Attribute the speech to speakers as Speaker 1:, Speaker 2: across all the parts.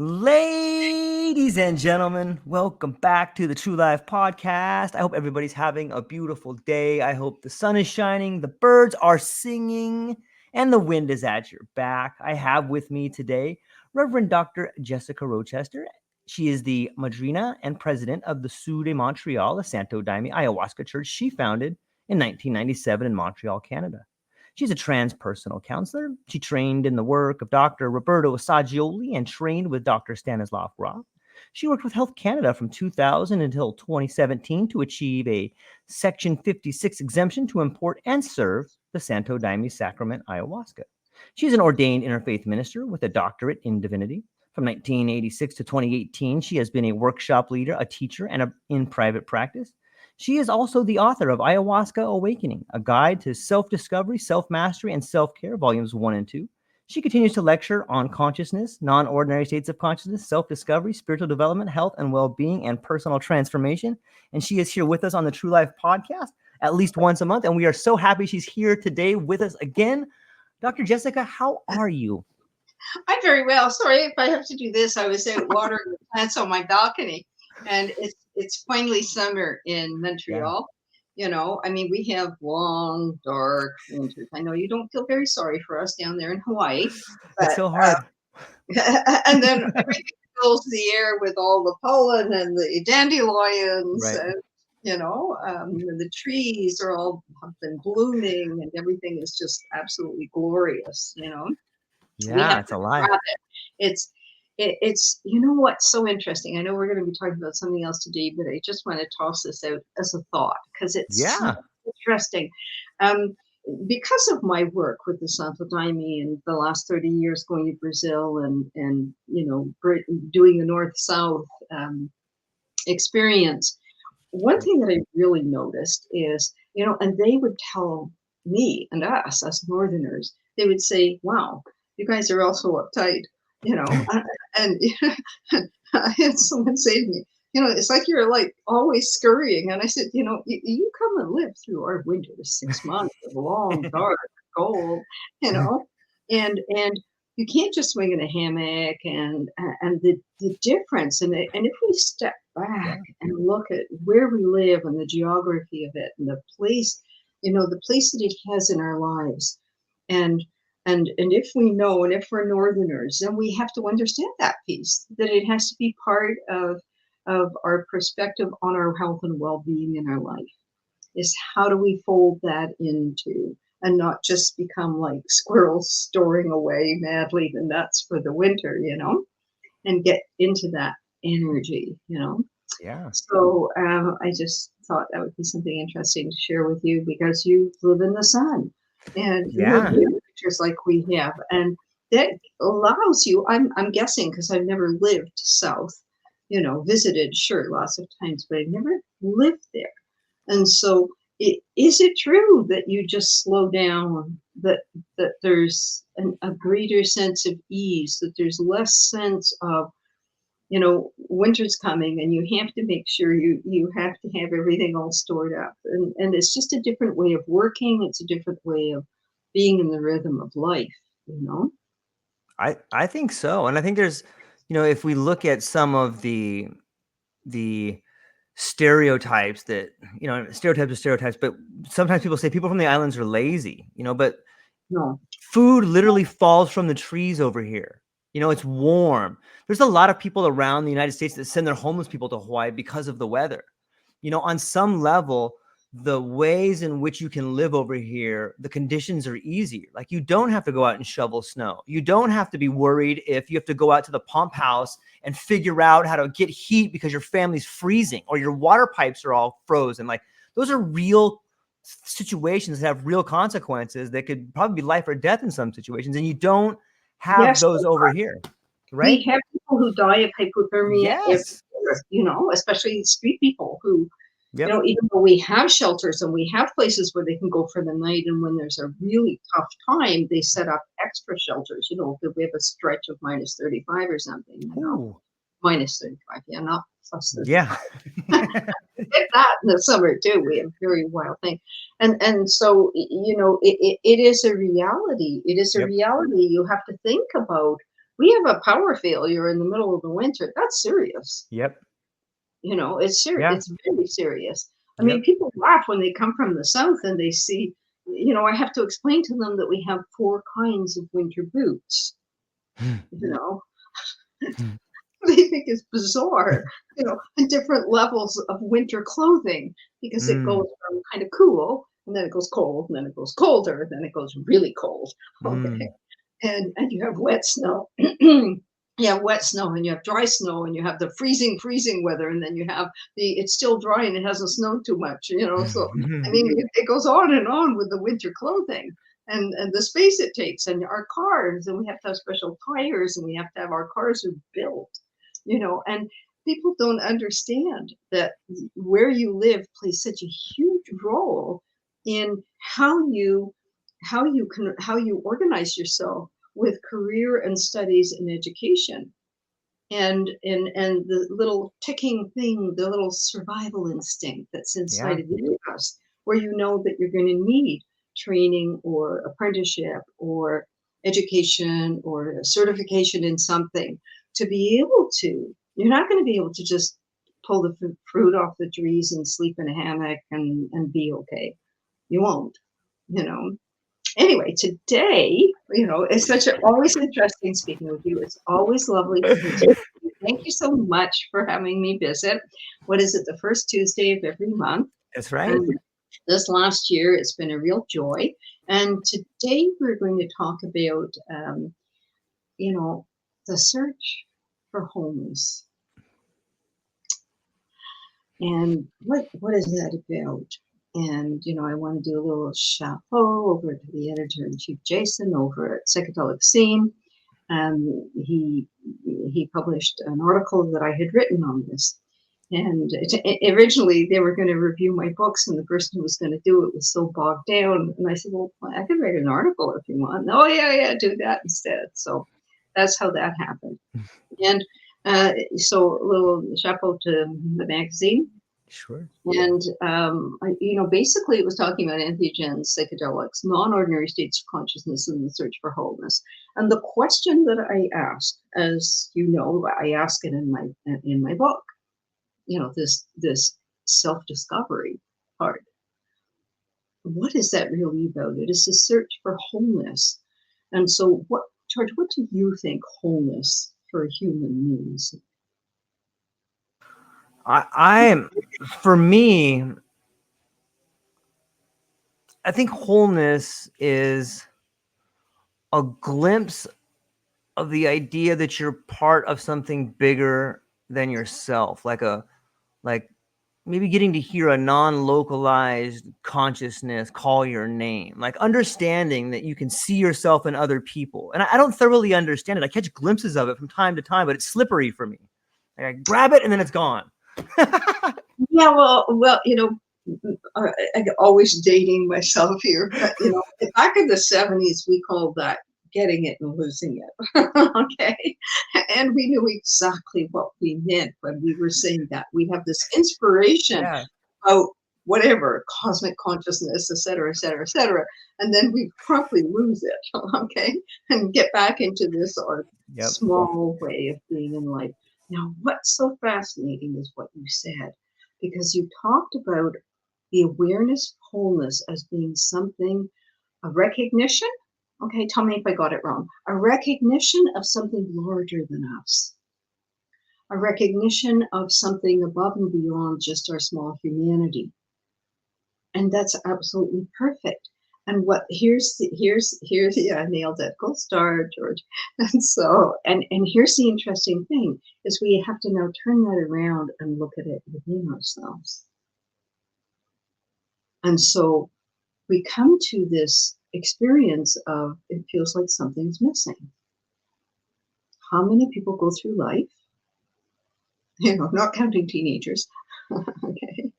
Speaker 1: Ladies and gentlemen, welcome back to the True Life Podcast. I hope everybody's having a beautiful day. I hope the sun is shining, the birds are singing, and the wind is at your back. I have with me today Reverend Dr. Jessica Rochester. She is the Madrinha and president of the Sud de Montréal, a Santo Daime Ayahuasca church she founded in 1997 in Montreal, Canada. She's a transpersonal counselor. She trained in the work of Dr. Roberto Assagioli and trained with Dr. Stanislav Grof. She worked with Health Canada from 2000 until 2017 to achieve a Section 56 exemption to import and serve the Santo Daime Sacrament Ayahuasca. She's an ordained Interfaith Minister with a Doctorate in Divinity. From 1986 to 2018, she has been a workshop leader, a teacher, and in private practice. She is also the author of Ayahuasca Awakening, a guide to self-discovery, self-mastery, and self-care, volumes 1 and 2. She continues to lecture on consciousness, non-ordinary states of consciousness, self-discovery, spiritual development, health and well-being, and personal transformation. And she is here with us on the True Life Podcast at least once a month. And we are so happy she's here today with us again. Dr. Jessica, how are you?
Speaker 2: I'm very well. Sorry if I have to do this. I was out watering the plants on my balcony, and it's finally summer in Montreal. Yeah. You know, I mean, we have long, dark winters. I know you don't feel very sorry for us down there in Hawaii. But,
Speaker 1: it's so hard.
Speaker 2: And then everything fills the air with all the pollen and the dandelions,
Speaker 1: right.
Speaker 2: and the trees are all have been blooming, and everything is just absolutely glorious. You know.
Speaker 1: Yeah, it's alive.
Speaker 2: It's you know what's so interesting. I know we're going to be talking about something else today, but I just want to toss this out as a thought because it's so interesting. Because of my work with the Santo Daime in the last 30 years, going to Brazil and doing the North-South experience, one thing that I really noticed is, and they would tell me and us as Northerners, they would say, "Wow, you guys are also uptight," and I had someone say to me, "It's like you're like always scurrying." And I said, you come and live through our winters, 6 months of long, dark, cold, and you can't just swing in a hammock, and the difference, and if we step back and look at where we live and the geography of it and the place, the place that it has in our lives, and if we know, and if we're Northerners, then we have to understand that piece, that it has to be part of our perspective on our health and well-being in our life, is how do we fold that into, and not just become like squirrels storing away madly the nuts for the winter, and get into that energy,
Speaker 1: Yeah.
Speaker 2: So I just thought that would be something interesting to share with you, because you live in the sun. And pictures like we have, and that allows you, I'm guessing, because I've never lived south, visited, sure, lots of times, but I've never lived there. And so is it true that you just slow down, that there's a greater sense of ease, that there's less sense of, winter's coming and you have to make sure you have to have everything all stored up, and it's just a different way of working, it's a different way of being in the rhythm of life,
Speaker 1: I think so. And I think there's, if we look at some of the stereotypes that, stereotypes, but sometimes people say people from the islands are lazy, but
Speaker 2: no,
Speaker 1: food literally falls from the trees over here. It's warm. There's a lot of people around the United States that send their homeless people to Hawaii because of the weather. On some level, the ways in which you can live over here, the conditions are easier. Like, you don't have to go out and shovel snow. You don't have to be worried if you have to go out to the pump house and figure out how to get heat because your family's freezing or your water pipes are all frozen. Like, those are real situations that have real consequences that could probably be life or death in some situations. And you don't have those over here, right?
Speaker 2: We have people who die of hypothermia, especially street people who, even though we have shelters and we have places where they can go for the night, and when there's a really tough time, they set up extra shelters, if we have a stretch of minus 35 or something, minus 35, not plus 35.
Speaker 1: Yeah.
Speaker 2: Get that in the summer too. We have very wild thing. And so, it is a reality. It is a reality. You have to think about we have a power failure in the middle of the winter. That's serious.
Speaker 1: Yep.
Speaker 2: It's serious.
Speaker 1: Yeah.
Speaker 2: It's very serious. I mean,
Speaker 1: Yep.
Speaker 2: people laugh when they come from the south and they see, I have to explain to them that we have 4 kinds of winter boots. You know, they think it's bizarre, and different levels of winter clothing, because it goes from kind of cool, and then it goes cold, and then it goes colder, and then it goes really cold. Okay. And you have wet snow. You have wet snow, and you have dry snow, and you have the freezing weather, and then you have it's still dry and it hasn't snowed too much, so I mean it goes on and on with the winter clothing, and the space it takes, and our cars, and we have to have special tires, and we have to have our cars built, and people don't understand that where you live plays such a huge role in how you organize yourself with career and studies and education, and the little ticking thing, the little survival instinct that's inside of us, where you know that you're going to need training or apprenticeship or education or certification in something to be able to. You're not going to be able to just pull the fruit off the trees and sleep in a hammock and be okay. You won't, Anyway, today, it's always interesting speaking with you. It's always lovely to visit you. Thank you so much for having me visit. What is it, the first Tuesday of every month?
Speaker 1: That's right.
Speaker 2: And this last year, it's been a real joy. And today we're going to talk about, the search for wholeness. And what is that about? And, I want to do a little chapeau over to the editor-in-chief, Jason, over at Psychedelic Scene. He published an article that I had written on this. And originally they were going to review my books, and the person who was going to do it was so bogged down. And I said, well, I could write an article if you want. Oh, yeah, do that instead. So that's how that happened. And so a little chapeau to the magazine.
Speaker 1: Sure.
Speaker 2: And, basically it was talking about entheogens, psychedelics, non-ordinary states of consciousness, and the search for wholeness. And the question that I asked, as you know, I ask it in my book, this self-discovery part. What is that really about? It is a search for wholeness. And so George, what do you think wholeness for a human means?
Speaker 1: For me, I think wholeness is a glimpse of the idea that you're part of something bigger than yourself, like maybe getting to hear a non-localized consciousness call your name, like understanding that you can see yourself in other people. And I don't thoroughly understand it. I catch glimpses of it from time to time, but it's slippery for me. Like I grab it and then it's gone.
Speaker 2: Yeah, well, I'm always dating myself here, but back in the 70s, we called that getting it and losing it. Okay, and we knew exactly what we meant when we were saying that. We have this inspiration about whatever cosmic consciousness, etc., etc., etc., and then we promptly lose it. Okay, and get back into this small way of being in life. Now, what's so fascinating is what you said, because you talked about the awareness of wholeness as being something, a recognition. Okay, tell me if I got it wrong. A recognition of something larger than us. A recognition of something above and beyond just our small humanity. And that's absolutely perfect. And here's I nailed it. Gold star, George. And so, and here's the interesting thing is we have to now turn that around and look at it within ourselves. And so we come to this experience of it feels like something's missing. How many people go through life, not counting teenagers, okay,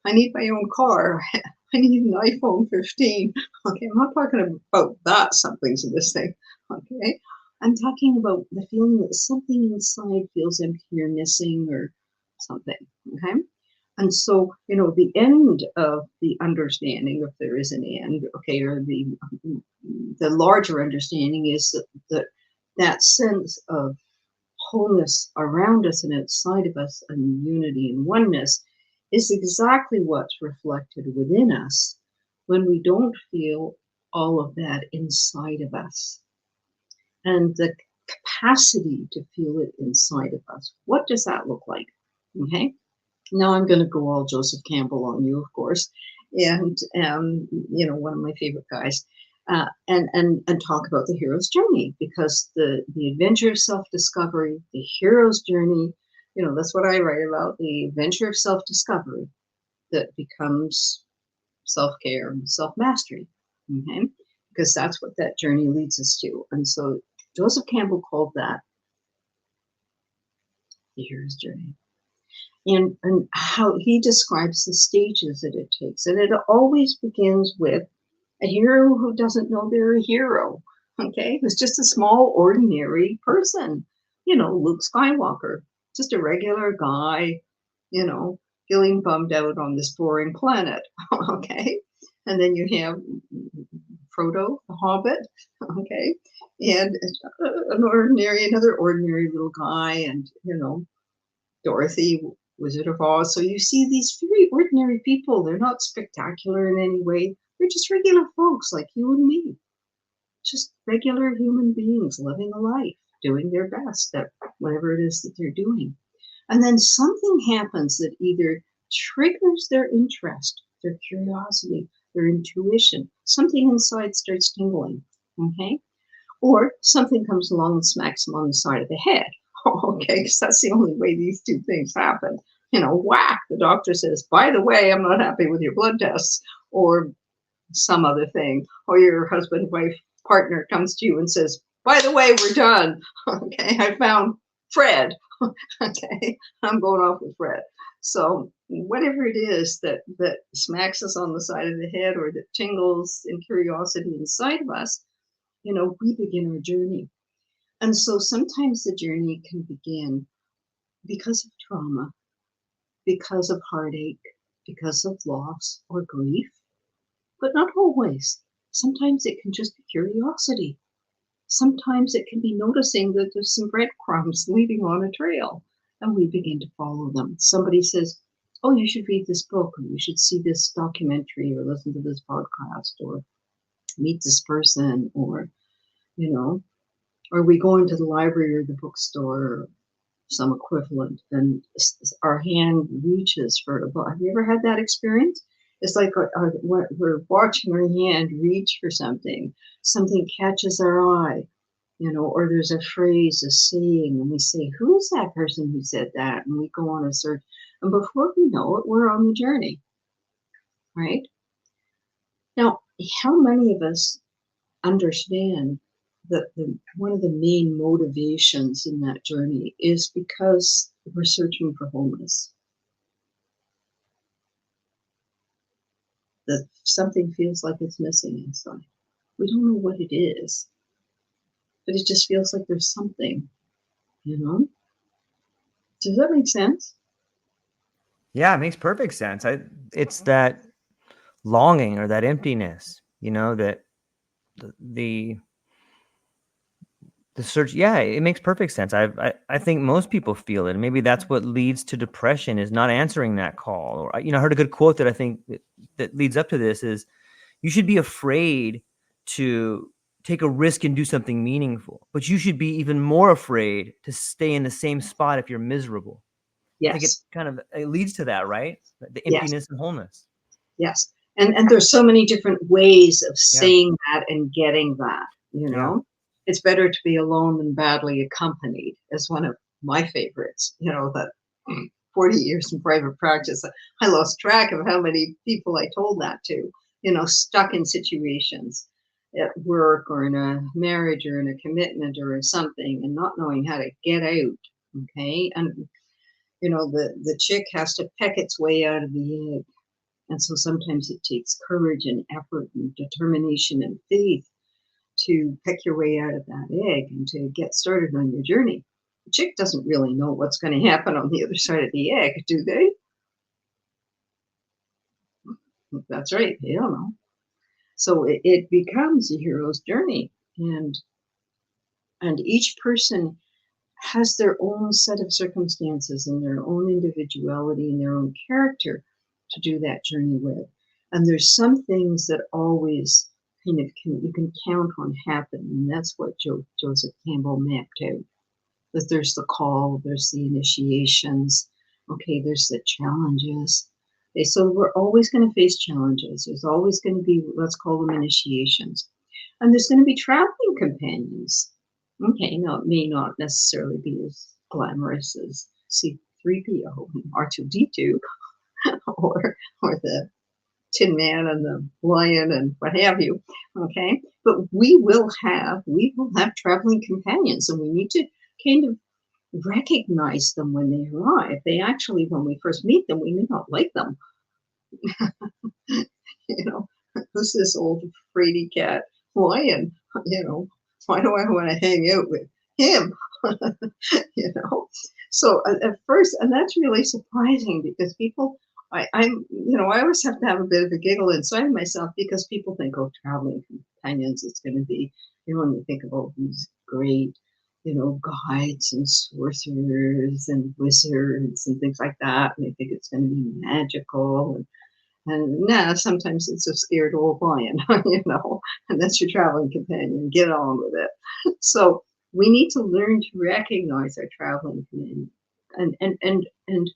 Speaker 2: I need my own car, I need an iPhone 15, okay, I'm not talking about that something's missing, okay, I'm talking about the feeling that something inside feels empty or missing or something, okay. And so, the end of the understanding, if there is an end, okay, or the larger understanding is that that sense of wholeness around us and outside of us, and unity and oneness, is exactly what's reflected within us when we don't feel all of that inside of us. And the capacity to feel it inside of us, what does that look like? Okay. Now I'm going to go all Joseph Campbell on you, of course, and one of my favorite guys, and talk about the hero's journey, because the adventure of self-discovery, the hero's journey, that's what I write about, the adventure of self-discovery that becomes self-care and self-mastery. Okay, because that's what that journey leads us to. And so Joseph Campbell called that the hero's journey. And how he describes the stages that it takes. And it always begins with a hero who doesn't know they're a hero, okay? Who's just a small, ordinary person. Luke Skywalker, just a regular guy, feeling bummed out on this boring planet, okay? And then you have Frodo, the Hobbit, okay? And another ordinary little guy, and, Dorothy, Wizard of Oz. So you see these very ordinary people. They're not spectacular in any way. They're just regular folks like you and me. Just regular human beings living a life, doing their best at whatever it is that they're doing. And then something happens that either triggers their interest, their curiosity, their intuition. Something inside starts tingling, okay? Or something comes along and smacks them on the side of the head. Okay, because that's the only way these two things happen. Whack, the doctor says, by the way, I'm not happy with your blood tests, or some other thing. Or your husband, wife, partner comes to you and says, by the way, we're done. Okay, I found Fred. Okay, I'm going off with Fred. So whatever it is that smacks us on the side of the head, or that tingles in curiosity inside of us, we begin our journey. And so sometimes the journey can begin because of trauma, because of heartache, because of loss or grief, but not always. Sometimes it can just be curiosity. Sometimes it can be noticing that there's some breadcrumbs leading on a trail, and we begin to follow them. Somebody says, oh, you should read this book, or you should see this documentary, or listen to this podcast, or meet this person, or, or we go into the library or the bookstore or some equivalent, and our hand reaches for a book. Have you ever had that experience? It's like we're watching our hand reach for something. Something catches our eye, or there's a phrase, a saying, and we say, who is that person who said that? And we go on a search. And before we know it, we're on the journey, right? Now, how many of us understand that one of the main motivations in that journey is because we're searching for wholeness? That something feels like it's missing inside. We don't know what it is, but it just feels like there's something, Does that make sense?
Speaker 1: Yeah, it makes perfect sense. It's that longing or that emptiness, that the search. Yeah, it makes perfect sense. I think most people feel it. And maybe that's what leads to depression, is not answering that call. Or, I heard a good quote that I think that leads up to this is, you should be afraid to take a risk and do something meaningful, but you should be even more afraid to stay in the same spot if you're miserable. I think
Speaker 2: Yes.
Speaker 1: it leads to that, right? The
Speaker 2: Yes.
Speaker 1: emptiness and wholeness.
Speaker 2: Yes. And there's so many different ways of
Speaker 1: Yeah.
Speaker 2: saying that and getting that,
Speaker 1: Yeah.
Speaker 2: It's better to be alone than badly accompanied, is one of my favorites, that 40 years in private practice, I lost track of how many people I told that to, stuck in situations at work or in a marriage or in a commitment or in something, and not knowing how to get out. Okay. And, the chick has to peck its way out of the egg. And so sometimes it takes courage and effort and determination and faith to pick your way out of that egg and to get started on your journey. The chick doesn't really know what's going to happen on the other side of the egg, do they? That's right, they don't know. So it becomes a hero's journey. And And each person has their own set of circumstances and their own individuality and their own character to do that journey with. And there's some things that always kind of you can count on happening. And that's what Joseph Campbell mapped out. That there's the call, there's the initiations, okay, there's the challenges. Okay, so we're always going to face challenges. There's always going to be, let's call them initiations. And there's going to be traveling companions. Okay, now it may not necessarily be as glamorous as C3PO and R2D2 or the Tin Man and the Lion and what have you. Okay, but we will have traveling companions, and we need to kind of recognize them when they arrive. They actually, when we first meet them, we may not like them. You know, who's this old fraidy cat lion? You know, why do I want to hang out with him? You know, so at first, and that's really surprising because people, I'm, you know, I always have to have a bit of a giggle inside myself because people think, oh, traveling companions, it's going to be, you know, when you think of all these great, you know, guides and sorcerers and wizards and things like that, and they think it's going to be magical. And nah, sometimes it's a scared old lion, you know, and that's your traveling companion. Get on with it. So we need to learn to recognize our traveling companion. And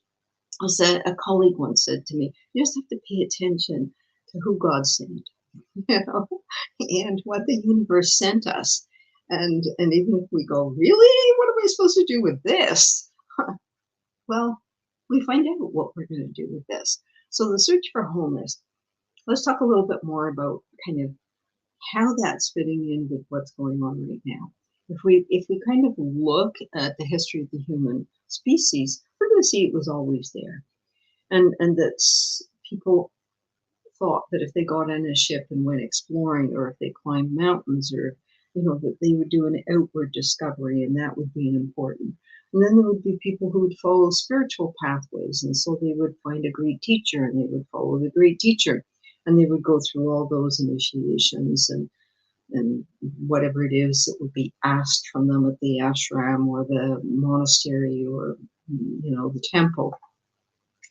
Speaker 2: as a colleague once said to me, you just have to pay attention to who God sent, you know, and what the universe sent us. And even if we go, really, what am I supposed to do with this? Well, we find out what we're going to do with this. So the search for wholeness, let's talk a little bit more about kind of how that's fitting in with what's going on right now. If we kind of look at the history of the human species, we're going to see it was always there. And that people thought that if they got in a ship and went exploring, or if they climbed mountains, or, you know, that they would do an outward discovery, and that would be an important. And then there would be people who would follow spiritual pathways. And so they would find a great teacher and they would follow the great teacher. And they would go through all those initiations and whatever it is that would be asked from them at the ashram or the monastery or, you know, the temple.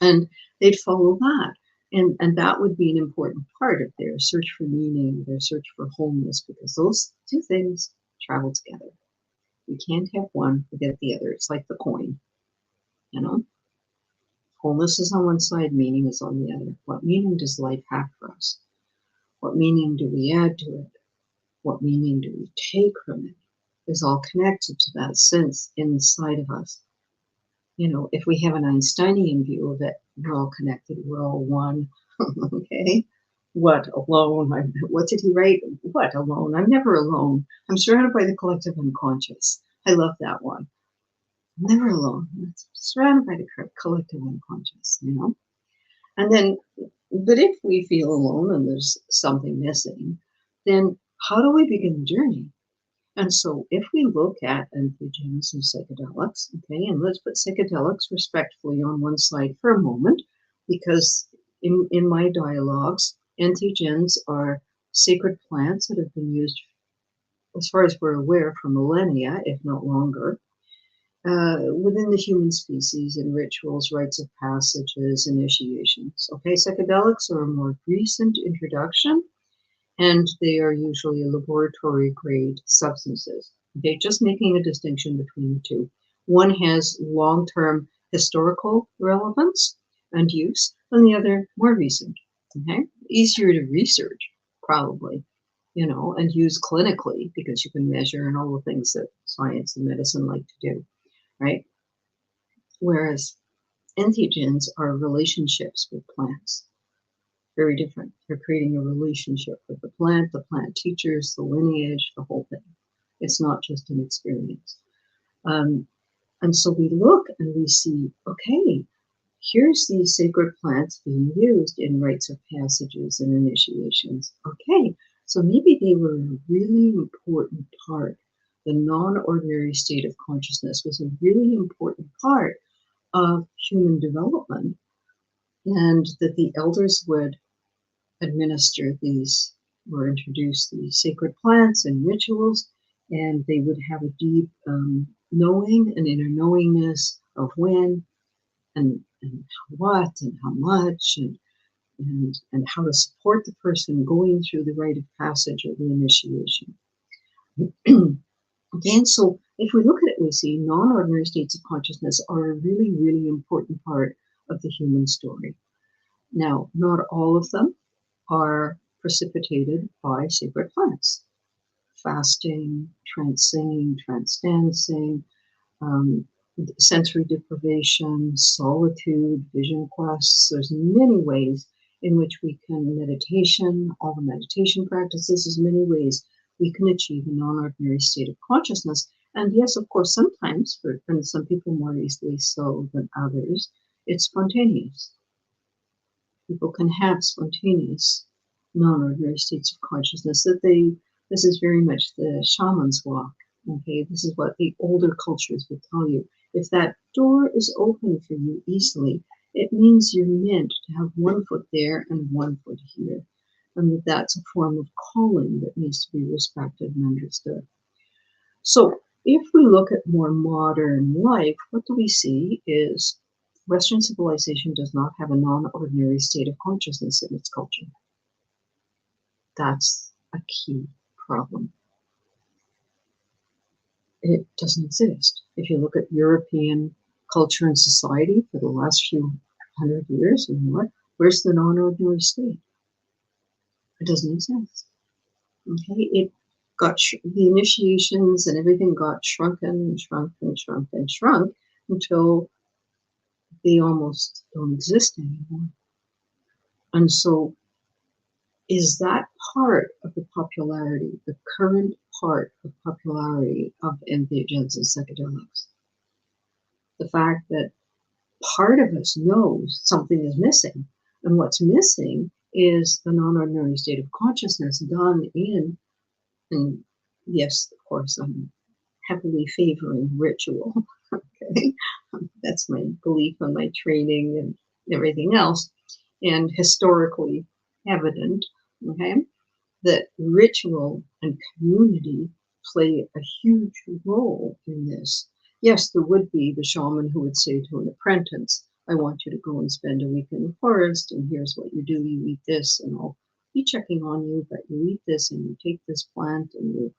Speaker 2: And they'd follow that. And that would be an important part of their search for meaning, their search for wholeness, because those two things travel together. You can't have one without the other. It's like the coin, you know? Wholeness is on one side, meaning is on the other. What meaning does life have for us? What meaning do we add to it? What meaning do we take from it? Is all connected to that sense inside of us. You know, if we have an Einsteinian view of it, we're all connected, we're all one. Okay? What, alone? What did he write? What, alone? I'm never alone. I'm surrounded by the collective unconscious. I love that one. I'm never alone. I'm surrounded by the collective unconscious, you know? And then, but if we feel alone and there's something missing, then how do we begin the journey? And so if we look at entheogens and psychedelics, okay, and let's put psychedelics respectfully on one side for a moment, because in my dialogues, entheogens are sacred plants that have been used, as far as we're aware, for millennia, if not longer, within the human species in rituals, rites of passages, initiations. Okay, psychedelics are a more recent introduction, and they are usually laboratory grade substances. Okay, just making a distinction between the two. One has long-term historical relevance and use, and the other more recent. Okay, easier to research, probably, you know, and use clinically because you can measure and all the things that science and medicine like to do, right? Whereas entheogens are relationships with plants. Very different. They're creating a relationship with the plant teachers, the lineage, the whole thing. It's not just an experience. And so we look and we see, okay, here's these sacred plants being used in rites of passages and initiations. Okay, so maybe they were a really important part. The non-ordinary state of consciousness was a really important part of human development, and that the elders would administer these or introduce these sacred plants and rituals and they would have a deep knowing and inner knowingness of when and what and how much and how to support the person going through the rite of passage or the initiation. Again, so if we look at it, we see non-ordinary states of consciousness are a really, really important part of the human story. Now, not all of them are precipitated by sacred plants. Fasting, trance-singing, trance-dancing, sensory deprivation, solitude, vision quests. There's many ways in which we can meditation, all the meditation practices, there's many ways we can achieve a non-ordinary state of consciousness. And yes, of course, sometimes, for some people more easily so than others, it's spontaneous. People can have spontaneous non-ordinary states of consciousness this is very much the shaman's walk. Okay, this is what the older cultures would tell you. If that door is open for you easily, it means you're meant to have one foot there and one foot here. And that's a form of calling that needs to be respected and understood. So if we look at more modern life, what do we see is Western civilization does not have a non-ordinary state of consciousness in its culture. That's a key problem. It doesn't exist. If you look at European culture and society for the last few hundred years or more, where's the non-ordinary state? It doesn't exist. Okay, it got the initiations and everything got shrunken and shrunk and shrunk and shrunk until they almost don't exist anymore. And so is that part of the popularity, the current part of popularity of entheogens and psychedelics? The fact that part of us knows something is missing, and what's missing is the non-ordinary state of consciousness done in, and yes, of course, I'm heavily favoring ritual. Okay, that's my belief and my training and everything else, and historically evident. Okay, that ritual and community play a huge role in this. Yes, there would be the shaman who would say to an apprentice, I want you to go and spend a week in the forest, and here's what you do. You eat this, and I'll be checking on you, but you eat this, and you take this plant, and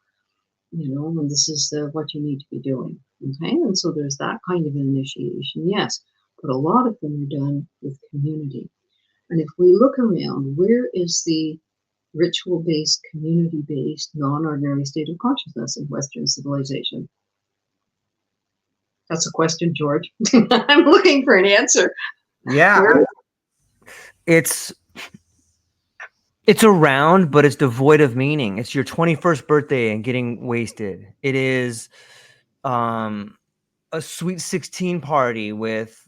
Speaker 2: and this is what you need to be doing. Okay, and so there's that kind of initiation, yes, but a lot of them are done with community. And if we look around, where is the ritual-based, community-based, non-ordinary state of consciousness in Western civilization? That's a question, George. I'm looking for an answer.
Speaker 1: Yeah. It's around, but it's devoid of meaning. It's your 21st birthday and getting wasted. It is a sweet 16 party with,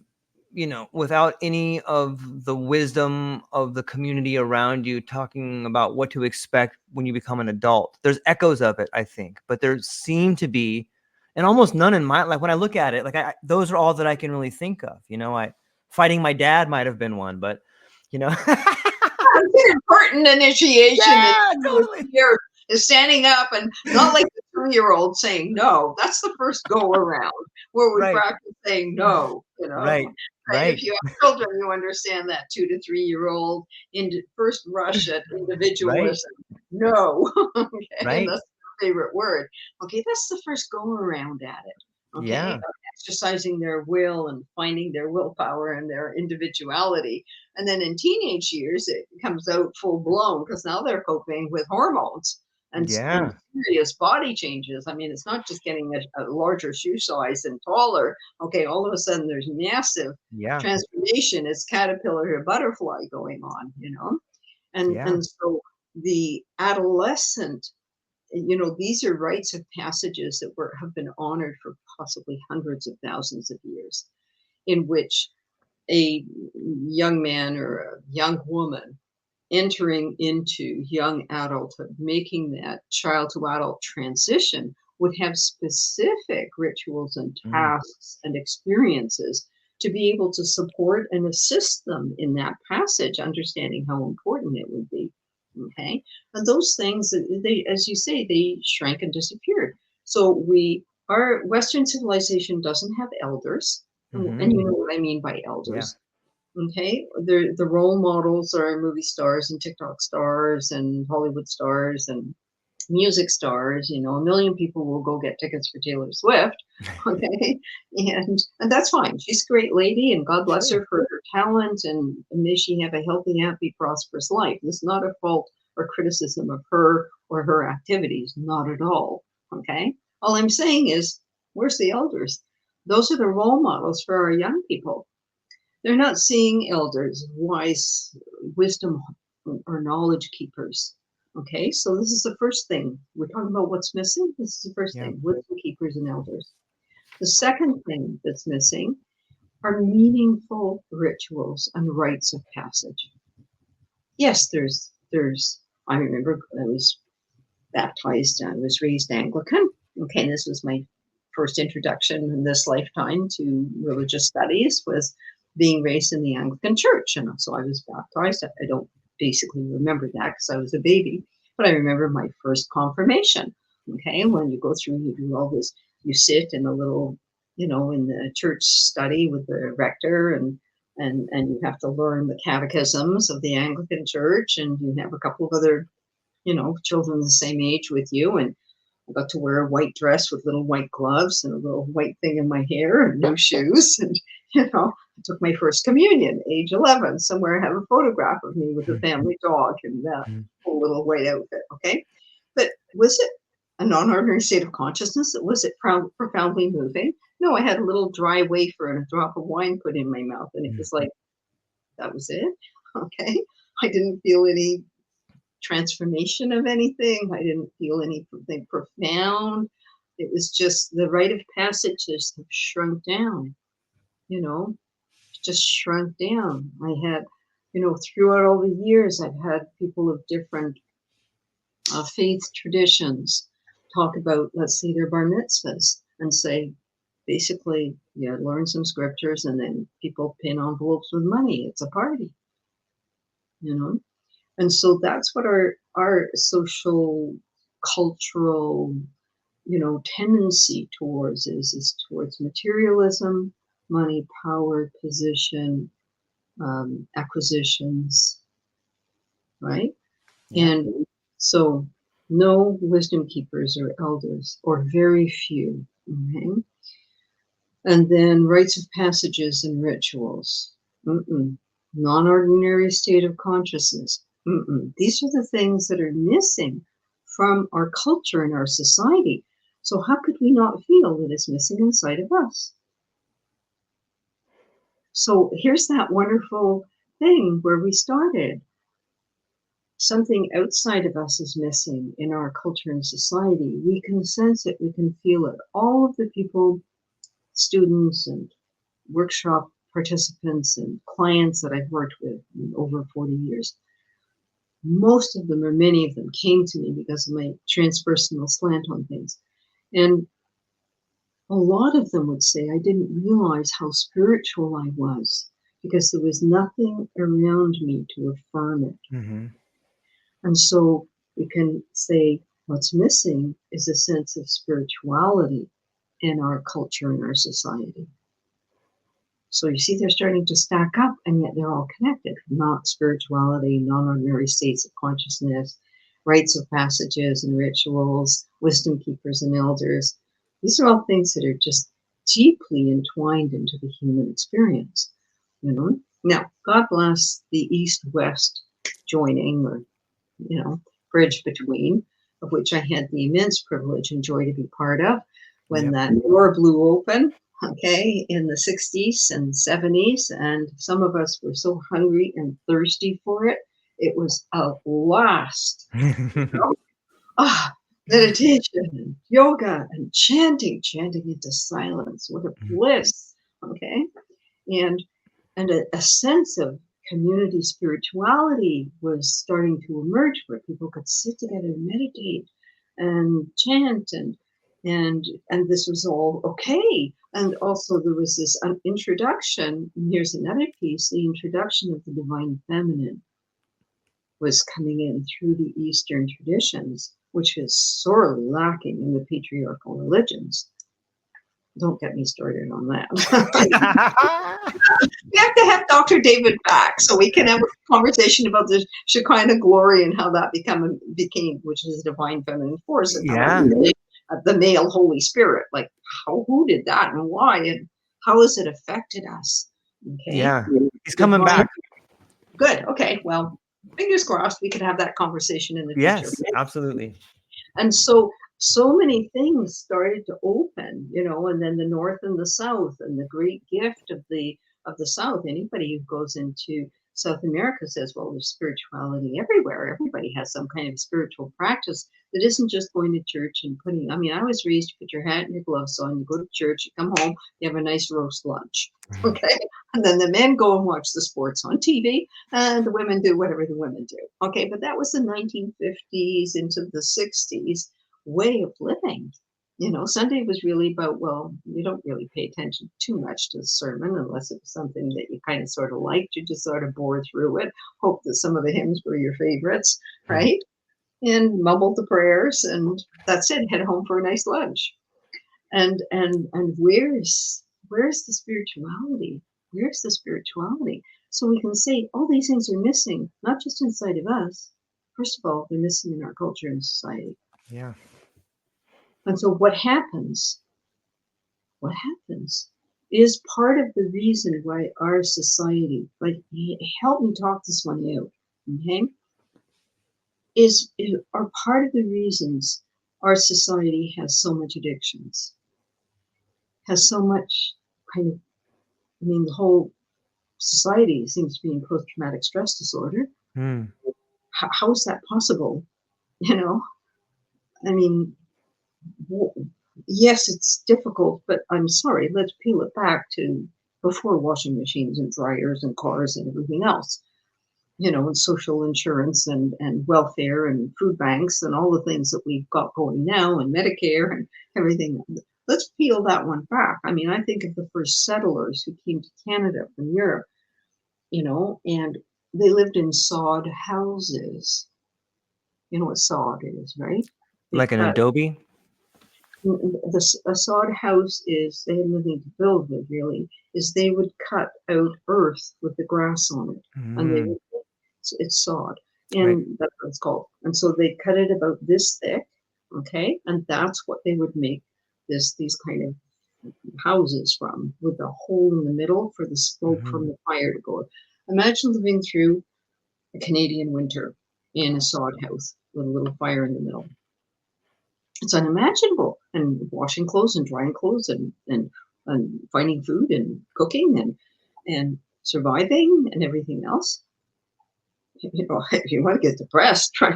Speaker 1: without any of the wisdom of the community around you talking about what to expect when you become an adult. There's echoes of it, I think, but there seem to be, and almost none in my life. When I look at it, like those are all that I can really think of. Fighting my dad might have been one, but
Speaker 2: it's an important initiation.
Speaker 1: Yeah, totally.
Speaker 2: Here is standing up and not like the 3-year-old saying no. That's the first go around where we practice saying no.
Speaker 1: Right.
Speaker 2: If you have children, you understand that 2 to 3-year-old first rush at individualism. No. Okay, and that's their favorite word. Okay, that's the first go around at it. Okay, exercising their will and finding their willpower and their individuality. And then in teenage years, it comes out full blown because now they're coping with hormones and serious body changes. I mean, it's not just getting a larger shoe size and taller. Okay, all of a sudden there's massive transformation. It's caterpillar to butterfly going on, And so the adolescent, these are rites of passages that have been honored for possibly hundreds of thousands of years, in which a young man or a young woman entering into young adulthood, making that child to adult transition, would have specific rituals and tasks and experiences to be able to support and assist them in that passage, understanding how important it would be. Okay, and those things, they, as you say, they shrank and disappeared. So our Western civilization doesn't have elders, and you know what I mean by elders. Okay, the role models are movie stars and TikTok stars and Hollywood stars and music stars. You know, a million people will go get tickets for Taylor Swift. Okay, and that's fine. She's a great lady, and God bless her for her talent, and may she have a healthy, happy, prosperous life. This is not a fault or criticism of her or her activities, not at all. Okay, all I'm saying is, where's the elders? Those are the role models for our young people. They're not seeing elders, wise, wisdom, or knowledge keepers. Okay, so this is the first thing. We're talking about what's missing. This is the first thing, wisdom keepers and elders. The second thing that's missing are meaningful rituals and rites of passage. Yes, I remember I was baptized, I was raised Anglican. Okay, this was my first introduction in this lifetime to religious studies, was being raised in the Anglican Church. And so I was baptized. I don't basically remember that because I was a baby, but I remember my first confirmation. Okay, when you go through, you do all this, you sit in a little, in the church study with the rector, and you have to learn the catechisms of the Anglican Church, and you have a couple of other, children the same age with you, and I got to wear a white dress with little white gloves and a little white thing in my hair and no shoes. And, I took my first communion, age 11. Somewhere I have a photograph of me with a family dog and that whole little white outfit. Okay. But was it a non-ordinary state of consciousness? Was it profoundly moving? No, I had a little dry wafer and a drop of wine put in my mouth. And it was like, that was it. Okay. I didn't feel any transformation of anything. I didn't feel anything profound. It was just the rite of passage just shrunk down, just shrunk down. I had, throughout all the years, I've had people of different faith traditions talk about, let's say, their bar mitzvahs and say, basically, learn some scriptures and then people pin envelopes with money. It's a party, And so that's what our social, cultural, tendency towards is towards materialism, money, power, position, acquisitions, right? Yeah. And so no wisdom keepers or elders, or very few. Okay? And then rites of passages and rituals. Non-ordinary state of consciousness. These are the things that are missing from our culture and our society. So how could we not feel that it's missing inside of us? So here's that wonderful thing where we started. Something outside of us is missing in our culture and society. We can sense it, we can feel it. All of the people, students and workshop participants and clients that I've worked with in over 40 years, most of them, or many of them, came to me because of my transpersonal slant on things. And a lot of them would say, I didn't realize how spiritual I was because there was nothing around me to affirm it. And so we can say what's missing is a sense of spirituality in our culture and our society. So you see, they're starting to stack up, and yet they're all connected. Not spirituality, non-ordinary states of consciousness, rites of passages and rituals, wisdom keepers and elders. These are all things that are just deeply entwined into the human experience. Now, God bless the East-West joining, or bridge between, of which I had the immense privilege and joy to be part of when that door blew open. Okay, in the 60s and 70s, and some of us were so hungry and thirsty for it. It was a blast. Meditation and yoga and chanting into silence. What a bliss. Okay, and a sense of community spirituality was starting to emerge, where people could sit together and meditate and chant, and this was all okay. And also there was this introduction, and here's another piece, the introduction of the divine feminine was coming in through the Eastern traditions. which is sorely lacking in the patriarchal religions. Don't get me started on that. We have to have Dr. David back so we can have a conversation about the Shekinah glory and how that became, which is a divine feminine force, and how the male Holy Spirit. Like, who did that and why, and how has it affected us? Okay.
Speaker 1: Yeah, he's coming back.
Speaker 2: Good. Okay. Well, fingers crossed we could have that conversation in the future.
Speaker 1: Yes, absolutely.
Speaker 2: And so many things started to open, and then the North and the South, and the great gift of the South. Anybody who goes into South America says, well, there's spirituality everywhere. Everybody has some kind of spiritual practice that isn't just going to church and I was raised, you put your hat and your gloves on, you go to church, you come home, you have a nice roast lunch. Okay. And then the men go and watch the sports on TV, and the women do whatever the women do. Okay. But that was the 1950s into the 60s way of living. Sunday was really about, well, you don't really pay attention too much to the sermon unless it was something that you kind of sort of liked. You just sort of bore through it, hope that some of the hymns were your favorites, right? And mumbled the prayers, and that's it. Head home for a nice lunch. And where's the spirituality? Where's the spirituality? So we can say all these things are missing, not just inside of us. First of all, they're missing in our culture and society.
Speaker 1: Yeah.
Speaker 2: And so what happens is part of the reason why our society, like, help me talk this one out, okay, are part of the reasons our society has so much addictions, has so much kind of, the whole society seems to be in post-traumatic stress disorder. How is that possible? Yes, it's difficult, but I'm sorry, let's peel it back to before washing machines and dryers and cars and everything else, and social insurance and welfare and food banks and all the things that we've got going now, and Medicare and everything. Let's peel that one back. I think of the first settlers who came to Canada from Europe, and they lived in sod houses. You know what sod is, right?
Speaker 1: Like an adobe?
Speaker 2: A sod house is, they had nothing to build with really, is they would cut out earth with the grass on it. And it's sod. And that's what it's called. And so they cut it about this thick, okay? And that's what they would make these kind of houses from, with a hole in the middle for the smoke from the fire to go. Imagine living through a Canadian winter in a sod house with a little fire in the middle. It's unimaginable. And washing clothes and drying clothes and finding food and cooking and surviving and everything else. If you want to get depressed, try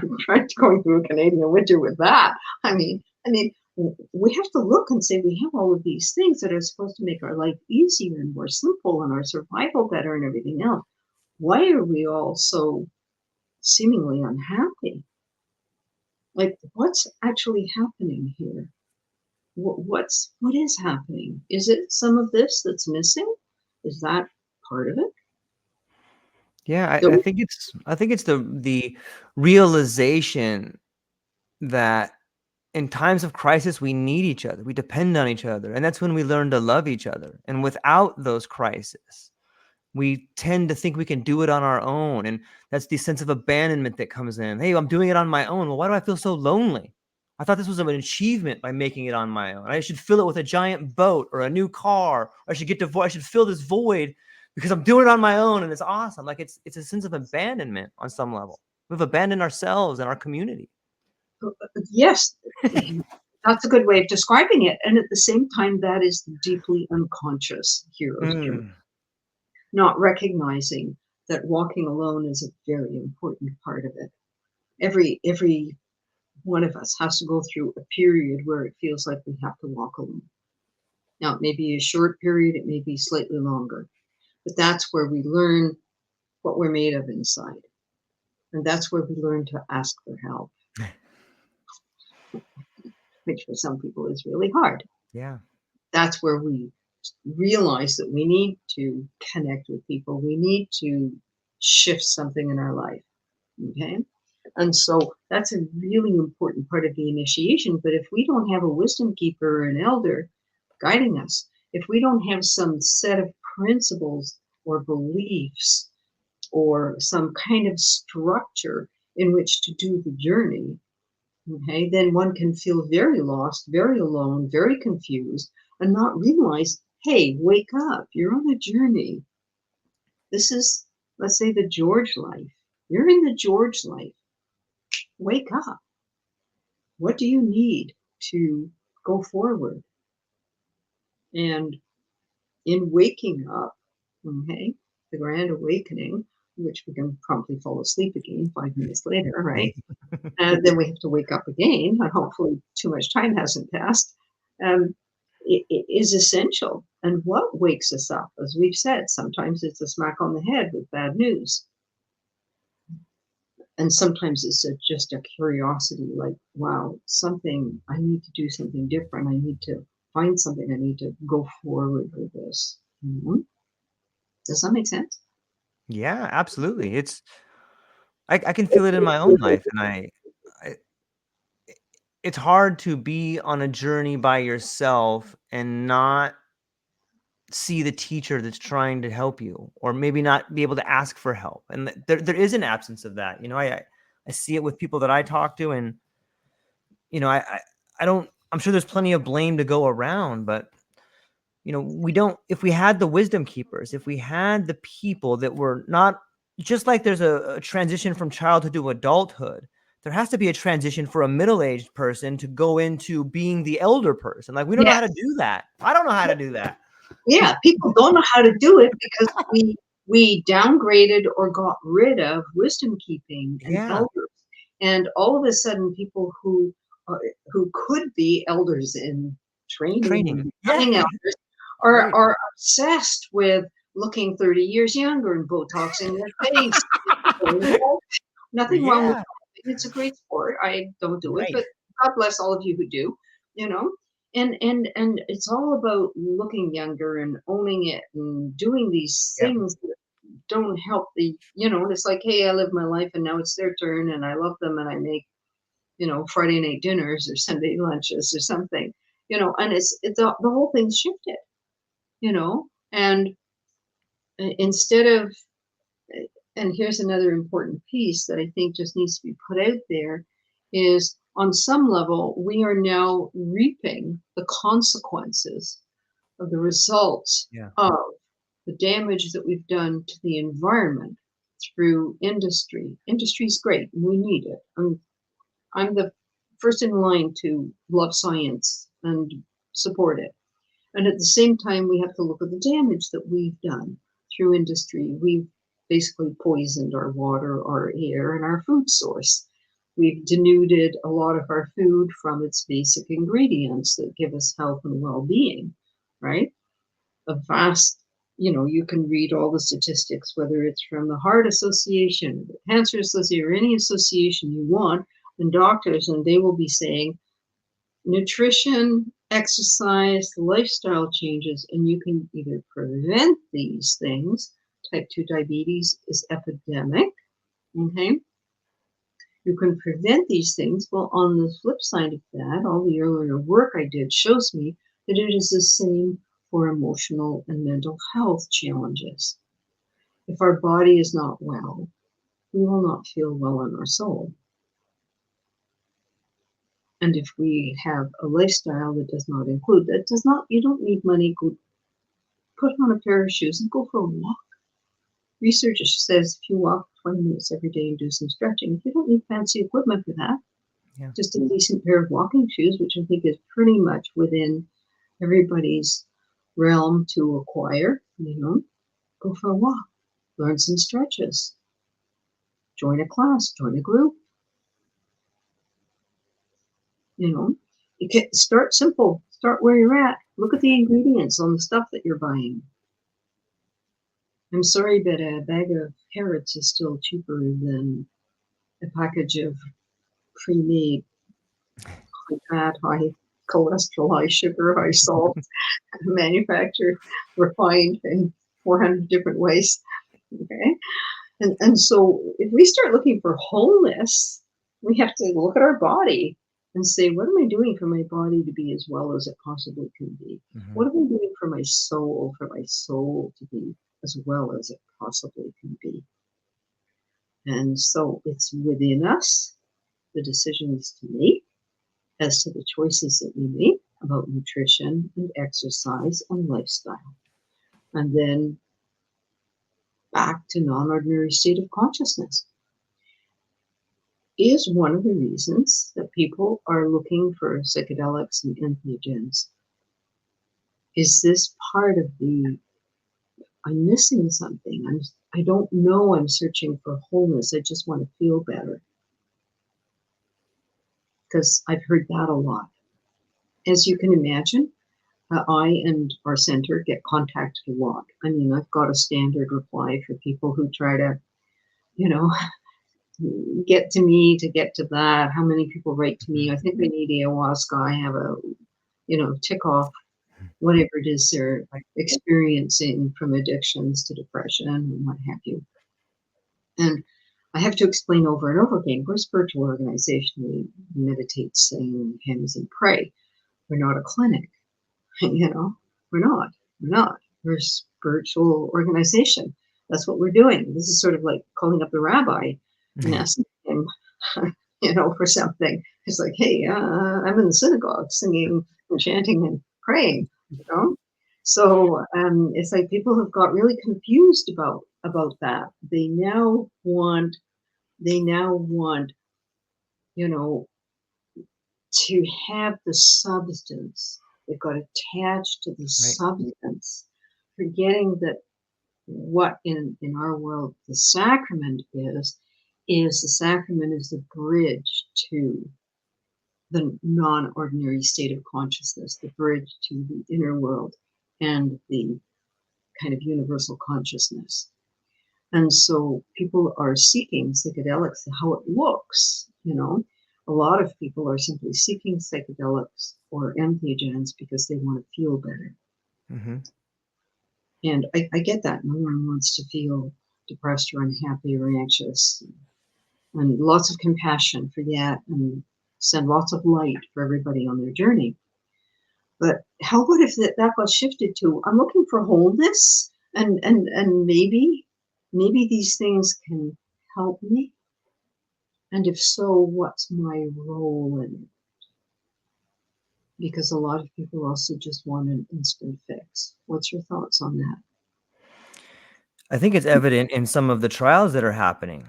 Speaker 2: going through a Canadian winter with that. We have to look and say we have all of these things that are supposed to make our life easier and more simple and our survival better and everything else. Why are we all so seemingly unhappy? Like, what's actually happening here? What is happening? Is it some of this that's missing? Is that part of it?
Speaker 1: Yeah, I think it's the realization that in times of crisis we need each other, we depend on each other, and that's when we learn to love each other. And without those crises, we tend to think we can do it on our own, and that's the sense of abandonment that comes in. Hey, I'm doing it on my own. Well, why do I feel so lonely? I thought this was an achievement by making it on my own. I should fill it with a giant boat or a new car. Or I should get divorced. I should fill this void because I'm doing it on my own, and it's awesome. Like, it's a sense of abandonment on some level. We've abandoned ourselves and our community.
Speaker 2: Yes, that's a good way of describing it. And at the same time, that is deeply unconscious hero's journey. Not recognizing that walking alone is a very important part of it. Every one of us has to go through a period where it feels like we have to walk alone. Now, it may be a short period, it may be slightly longer, but that's where we learn what we're made of inside. And that's where we learn to ask for help, which for some people is really hard.
Speaker 1: Yeah.
Speaker 2: That's where we realize that we need to connect with people. We need to shift something in our life. Okay. And so that's a really important part of the initiation. But if we don't have a wisdom keeper or an elder guiding us, if we don't have some set of principles or beliefs or some kind of structure in which to do the journey, okay, then one can feel very lost, very alone, very confused, and not realize, hey, wake up, you're on a journey. This is, let's say, the George life. You're in the George life. Wake up. What do you need to go forward? And in waking up, okay, the grand awakening, which we can promptly fall asleep again 5 minutes later, right? And then we have to wake up again, and hopefully too much time hasn't passed. It is essential. And what wakes us up, as we've said, sometimes it's a smack on the head with bad news. And sometimes it's just a curiosity, like, wow, something, I need to do something different. I need to find something. I need to go forward with this. Mm-hmm. Does that make sense?
Speaker 1: Yeah, absolutely. I can feel it in my own life, and I it's hard to be on a journey by yourself and not see the teacher that's trying to help you, or maybe not be able to ask for help. And there is an absence of that. I see it with people that I talk to, and I don't, I'm sure there's plenty of blame to go around, but we don't, if we had the wisdom keepers, if we had the people that were not, just like there's a transition from childhood to adulthood, there has to be a transition for a middle-aged person to go into being the elder person. Like, we don't know how to do that. I don't know how to do that.
Speaker 2: Yeah, people don't know how to do it because we downgraded or got rid of wisdom keeping and elders, and all of a sudden, people who could be elders in training, becoming elders, are obsessed with looking 30 years younger and Botoxing their face. Nothing wrong with that. It's a great sport. I don't do it, but God bless all of you who do. And it's all about looking younger and owning it and doing these things that don't help it's like, hey, I live my life and now it's their turn and I love them and I make, Friday night dinners or Sunday lunches or something, and it's the whole thing's shifted, and instead of, and here's another important piece that I think just needs to be put out there, is on some level, we are now reaping the consequences of the results of the damage that we've done to the environment through industry. Industry's great, and we need it. I'm the first in line to love science and support it. And at the same time, we have to look at the damage that we've done through industry. We've basically poisoned our water, our air, and our food source. We've denuded a lot of our food from its basic ingredients that give us health and well-being, right? A vast, you can read all the statistics, whether it's from the Heart Association, the Cancer Association, or any association you want, and doctors, and they will be saying, nutrition, exercise, lifestyle changes, and you can either prevent these things. Type 2 diabetes is epidemic, okay? You can prevent these things. Well, on the flip side of that, all the earlier work I did shows me that it is the same for emotional and mental health challenges. If our body is not well, we will not feel well in our soul. And if we have a lifestyle that does not include, you don't need money, go put on a pair of shoes and go for a walk. Research says if you walk 20 minutes every day and do some stretching, you don't need fancy equipment for that. Just a decent pair of walking shoes, which I think is pretty much within everybody's realm to acquire, go for a walk, learn some stretches, join a class, join a group. You can start simple, start where you're at. Look at the ingredients on the stuff that you're buying. I'm sorry, but a bag of carrots is still cheaper than a package of pre-made high fat, high cholesterol, high sugar, high salt, manufactured, refined in 400 different ways. Okay. And so if we start looking for wholeness, We have to look at our body and say, what am I doing for my body to be as well as it possibly can be?
Speaker 1: Mm-hmm.
Speaker 2: What am I doing for my soul to be as well as it possibly can be? And so it's within us, the decisions to make as to the choices that we make about nutrition and exercise and lifestyle. And then back to non-ordinary state of consciousness is one of the reasons that people are looking for psychedelics and entheogens. Is this part of the, I'm missing something. I don't know, I'm searching for wholeness. I just want to feel better. Because I've heard that a lot. As you can imagine, I and our center get contacted a lot. I mean, I've got a standard reply for people who try to, you know, get to me to get to that. How many people write to me? I think we need ayahuasca. I have a, tick off whatever it is they're experiencing, from addictions to depression and what have you. And I have to explain over and over again, we're a spiritual organization. We meditate, sing hymns, and pray. We're not a clinic. We're not. We're a spiritual organization. That's what we're doing. This is sort of like calling up the rabbi and asking him, for something. It's like, hey, I'm in the synagogue singing and chanting and praying, So it's like people have got really confused about that. They now want, to have the substance. They've got attached to the substance, forgetting that what in our world the sacrament is the sacrament is the bridge to the non-ordinary state of consciousness, the bridge to the inner world and the kind of universal consciousness. And so people are seeking psychedelics, how it looks, A lot of people are simply seeking psychedelics or entheogens because they want to feel better.
Speaker 1: Mm-hmm.
Speaker 2: And I get that. No one wants to feel depressed or unhappy or anxious. And lots of compassion for that, and send lots of light for everybody on their journey. But how about if that got shifted to, I'm looking for wholeness, and maybe these things can help me? And if so, what's my role in it? Because a lot of people also just want an instant fix. What's your thoughts on that?
Speaker 1: I think it's evident in some of the trials that are happening.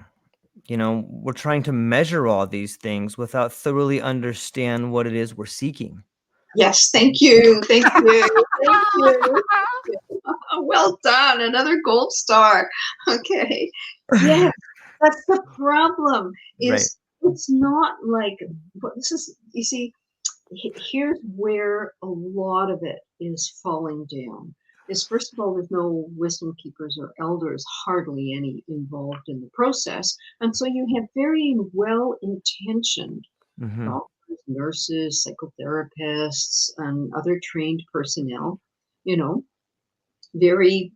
Speaker 1: We're trying to measure all these things without thoroughly understand what it is we're seeking.
Speaker 2: Yes, thank you. Thank you. Thank you. Well done. Another gold star. Okay. Yeah, that's the problem. It's not like, but this is, you see, here's where a lot of it is falling down. Is, first of all, there's no wisdom keepers or elders, hardly any, involved in the process. And so you have very well-intentioned doctors, nurses, psychotherapists, and other trained personnel, very,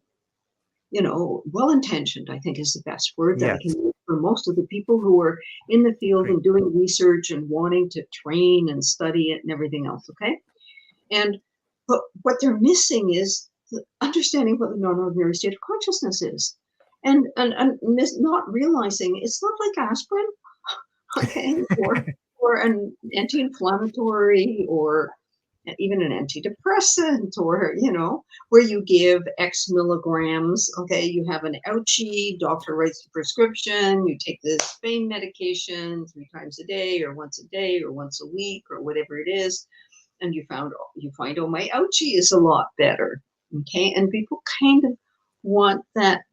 Speaker 2: well-intentioned, I think is the best word that I can use for most of the people who are in the field and doing research and wanting to train and study it and everything else, okay? But what they're missing is understanding what the non-ordinary state of consciousness is. And not realizing it's not like aspirin, okay, or an anti-inflammatory, or even an antidepressant, or where you give X milligrams. Okay, you have an ouchie, doctor writes a prescription, you take this pain medication 3 times a day, or once a day, or once a week, or whatever it is, and you find, oh, my ouchie is a lot better. Okay, and people kind of want that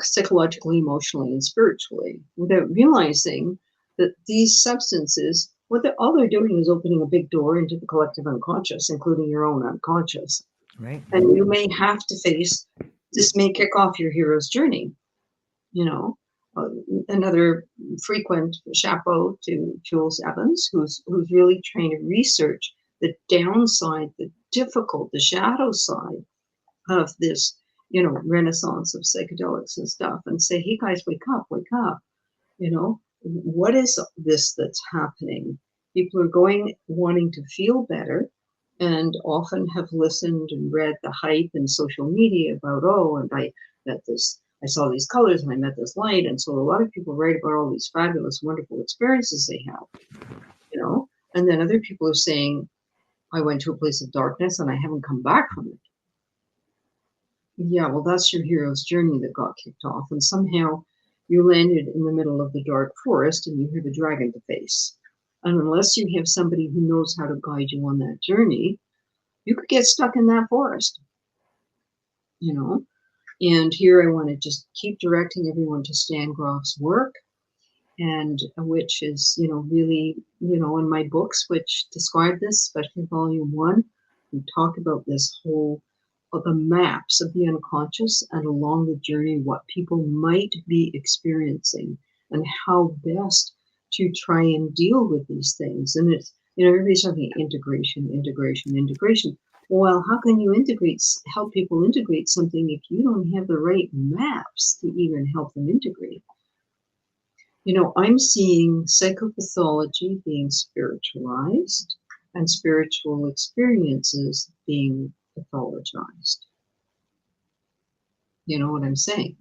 Speaker 2: psychologically, emotionally, and spiritually, without realizing that these substances, all they're doing is opening a big door into the collective unconscious, including your own unconscious. Right. And you may have to face, this may kick off your hero's journey. Another frequent chapeau to Jules Evans, who's really trying to research the downside, the difficult, the shadow side of this, renaissance of psychedelics and stuff, and say, hey guys, wake up. what is this that's happening? People are wanting to feel better, and often have listened and read the hype in social media about, oh, and I saw these colors and I met this light. And so a lot of people write about all these fabulous, wonderful experiences they have, and then other people are saying, I went to a place of darkness and I haven't come back from it. Yeah, well, that's your hero's journey that got kicked off. And somehow you landed in the middle of the dark forest and you have a dragon to face. And unless you have somebody who knows how to guide you on that journey, you could get stuck in that forest. And here I want to just keep directing everyone to Stan Grof's work, and which is, really, in my books, which describe this, especially volume 1, we talk about this whole of the maps of the unconscious, and along the journey, what people might be experiencing and how best to try and deal with these things. And it's, everybody's talking integration. Well, how can you help people integrate something if you don't have the right maps to even help them integrate? I'm seeing psychopathology being spiritualized and spiritual experiences being pathologized. You know what I'm saying?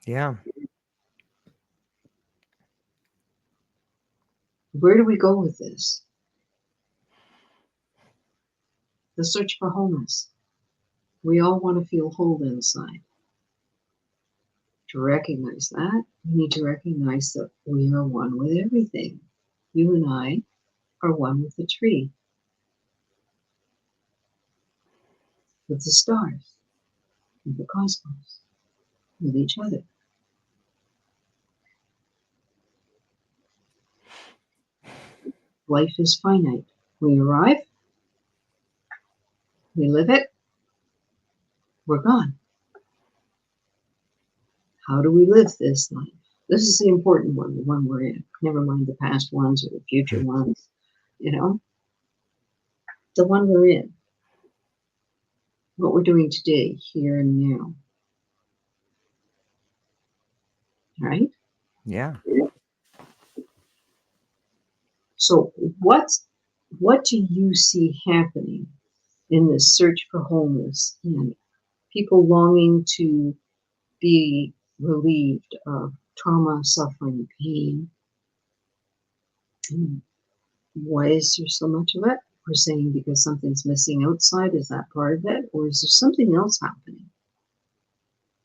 Speaker 1: Yeah.
Speaker 2: Where do we go with this? The search for wholeness. We all want to feel whole inside. To recognize that, we need to recognize that we are one with everything. You and I are one with the tree, with the stars, with the cosmos, with each other. Life is finite. We arrive, we live it, we're gone. How do we live this life? This is the important one, the one we're in. Never mind the past ones or the future ones, the one we're in. What we're doing today, here and now. Right?
Speaker 1: Yeah.
Speaker 2: So what do you see happening in this search for wholeness and people longing to be relieved of trauma, suffering, pain? And why is there so much of it? We're saying because something's missing outside. Is that part of it? Or is there something else happening?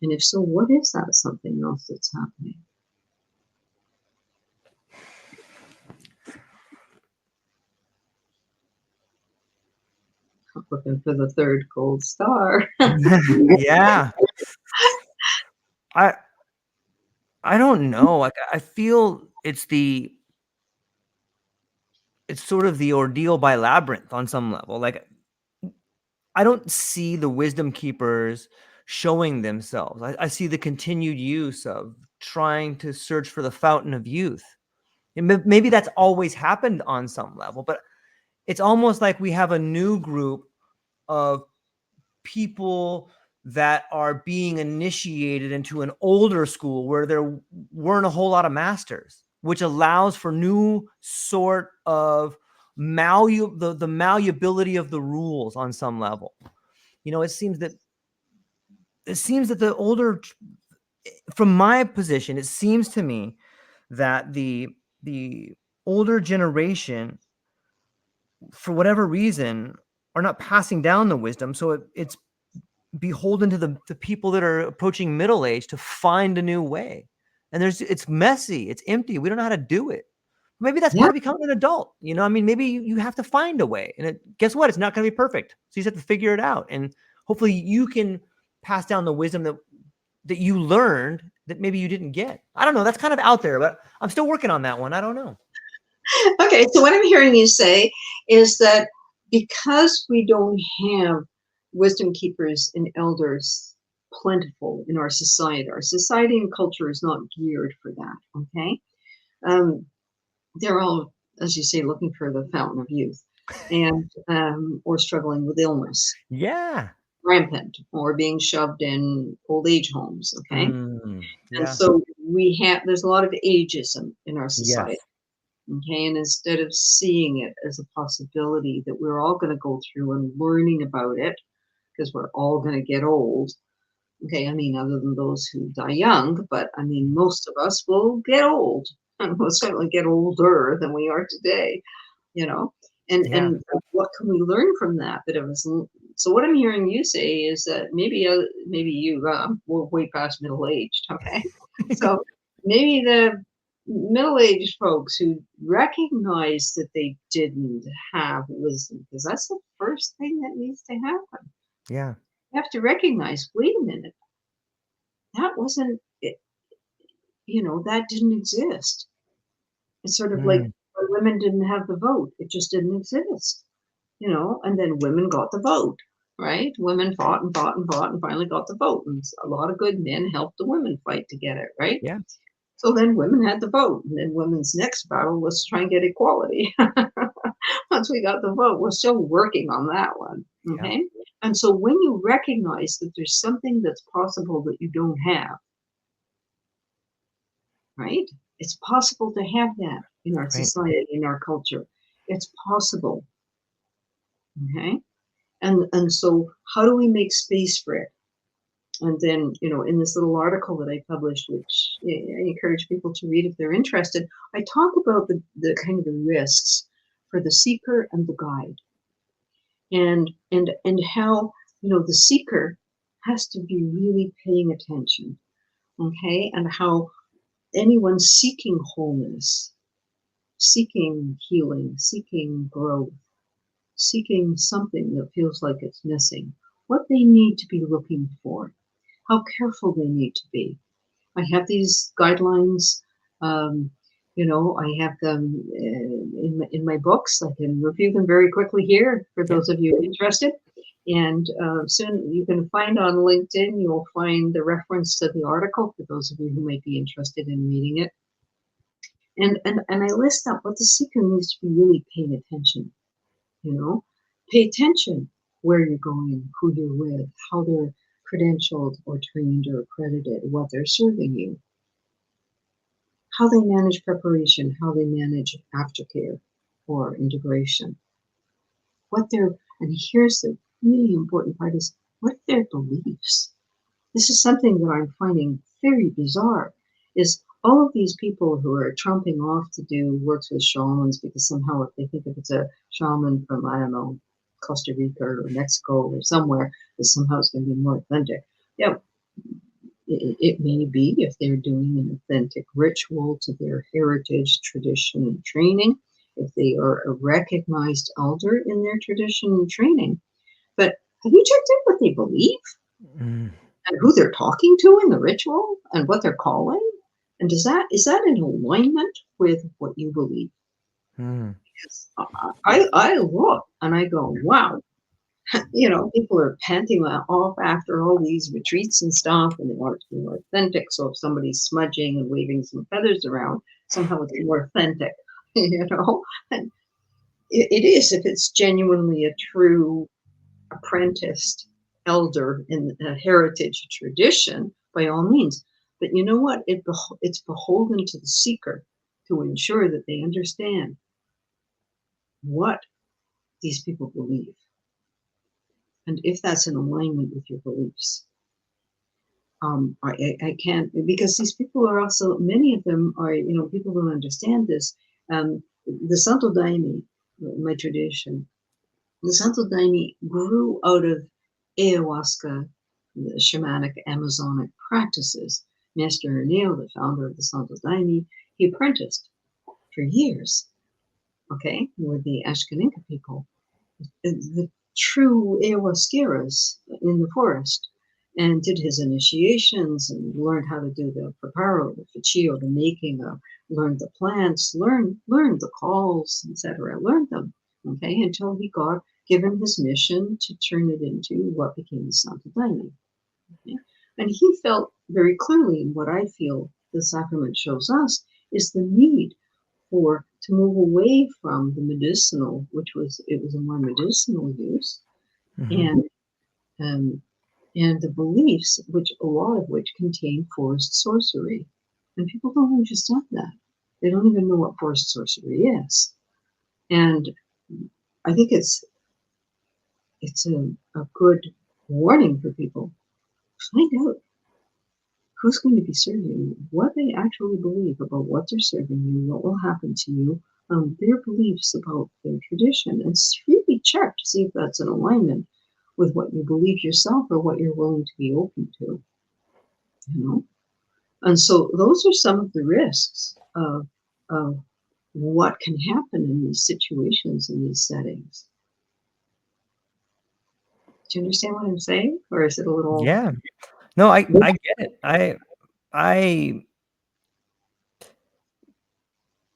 Speaker 2: And if so, what is that something else that's happening? I'm looking for the third gold star.
Speaker 1: Yeah. I don't know. Like, I feel it's sort of the ordeal by labyrinth on some level. Like, I don't see the wisdom keepers showing themselves. I see the continued use of trying to search for the fountain of youth. And maybe that's always happened on some level, but it's almost like we have a new group of people that are being initiated into an older school where there weren't a whole lot of masters, which allows for new sort of the malleability of the rules on some level. It seems that the older, from my position, it seems to me that the older generation, for whatever reason, are not passing down the wisdom. So it's beholden to the people that are approaching middle age to find a new way. And it's messy, it's empty. We don't know how to do it. Maybe that's part of becoming an adult. Maybe you have to find a way. And guess what? It's not going to be perfect. So you just have to figure it out. And hopefully you can pass down the wisdom that you learned that maybe you didn't get. I don't know. That's kind of out there, but I'm still working on that one. I don't know.
Speaker 2: Okay, so what I'm hearing you say is that because we don't have wisdom keepers and elders plentiful in our society and culture is not geared for that, okay? They're all, as you say, looking for the fountain of youth and or struggling with illness.
Speaker 1: Yeah.
Speaker 2: Rampant or being shoved in old age homes, okay?
Speaker 1: Yeah.
Speaker 2: And so there's a lot of ageism in our society.
Speaker 1: Yes.
Speaker 2: Okay, and instead of seeing it as a possibility that we're all going to go through and learning about it, because we're all going to get old. Okay, I mean, other than those who die young, but I mean, most of us will get old, and we'll certainly get older than we are today, you know.
Speaker 1: Yeah.
Speaker 2: And what can we learn from that? That it was. So what I'm hearing you say is that maybe you we're way past middle aged. Okay, so maybe the middle-aged folks who recognize that they didn't have wisdom, because that's the first thing that needs to happen.
Speaker 1: Yeah.
Speaker 2: You have to recognize, wait a minute, that wasn't it, that didn't exist. It's sort of like
Speaker 1: Mm.
Speaker 2: when women didn't have the vote, it just didn't exist, and then women got the vote, right? Women fought and fought and fought and finally got the vote. And a lot of good men helped the women fight to get it, right?
Speaker 1: Yeah.
Speaker 2: So then women had the vote, and then women's next battle was to try and get equality. Once we got the vote, we're still working on that one.
Speaker 1: Yeah.
Speaker 2: Okay. And so when you recognize that there's something that's possible that you don't have, right? It's possible to have that in our
Speaker 1: Right.
Speaker 2: society, in our culture. It's possible. Okay. And so how do we make space for it? And then, in this little article that I published, which I encourage people to read if they're interested, I talk about the kind of the risks for the seeker and the guide, and how the seeker has to be really paying attention, okay, and how anyone seeking wholeness, seeking healing, seeking growth, seeking something that feels like it's missing, what they need to be looking for, how careful they need to be. I have these guidelines. I have them in my books. I can review them very quickly here for
Speaker 1: Yeah.
Speaker 2: those of you interested. And soon you can find on LinkedIn, you'll find the reference to the article for those of you who might be interested in reading it. And I list out what the seeker needs to be really paying attention. Pay attention where you're going, who you're with, how they're credentialed or trained or accredited, what they're serving you, how they manage preparation, how they manage aftercare or integration, and here's the really important part is what their beliefs. This is something that I'm finding very bizarre, is all of these people who are trumping off to do works with shamans because somehow if they think if it's a shaman from, I don't know, Costa Rica or Mexico or somewhere, that somehow it's going to be more authentic. Yeah, it may be if they're doing an authentic ritual to their heritage, tradition, and training, if they are a recognized elder in their tradition and training. But have you checked out what they believe?
Speaker 1: Mm.
Speaker 2: And who they're talking to in the ritual and what they're calling? And is that in alignment with what you believe?
Speaker 1: Mm.
Speaker 2: Because I look and I go, wow, people are panting off after all these retreats and stuff, and they want it to be more authentic. So if somebody's smudging and waving some feathers around, somehow it's more authentic, And it is if it's genuinely a true apprenticed elder in a heritage tradition, by all means. But you know what? It's beholden to the seeker to ensure that they understand what these people believe, and if that's in alignment with your beliefs. I can't, because these people are also, many of them are, people don't understand this. The Santo Daime, my tradition, the Santo Daime grew out of Ayahuasca, the shamanic Amazonic practices. Master Erneo, the founder of the Santo Daime, he apprenticed for years, okay, with the Ashkaninka people, the true ayahuasqueras in the forest, and did his initiations and learned how to do the preparo, the fachio, the making of, learned the plants, learned the calls, etc., learned them, okay, until he got given his mission to turn it into what became the Santo Daime. Okay? And he felt very clearly what I feel the sacrament shows us is the need to move away from the medicinal, it was a more medicinal use,
Speaker 1: Mm-hmm.
Speaker 2: and and the beliefs, which a lot of which contain forced sorcery. And people don't understand that. They don't even know what forced sorcery is. And I think it's a good warning for people. Find out who's going to be serving you, what they actually believe about what they're serving you, what will happen to you, their beliefs about their tradition, and really check to see if that's in alignment with what you believe yourself or what you're willing to be open to. You know? And so those are some of the risks of what can happen in these situations, in these settings. Do you understand what I'm saying? Or is it a little...
Speaker 1: Yeah. No, I get it. I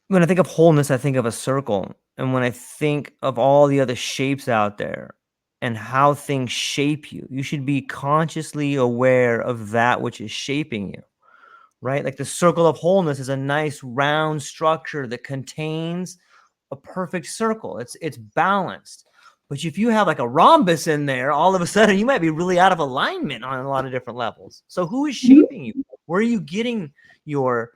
Speaker 1: when I think of wholeness, I think of a circle. And when I think of all the other shapes out there and how things shape you, you should be consciously aware of that which is shaping you, right? Like the circle of wholeness is a nice round structure that contains a perfect circle. It's balanced. But if you have like a rhombus in there, all of a sudden you might be really out of alignment on a lot of different levels. So who is shaping you? Where are you getting your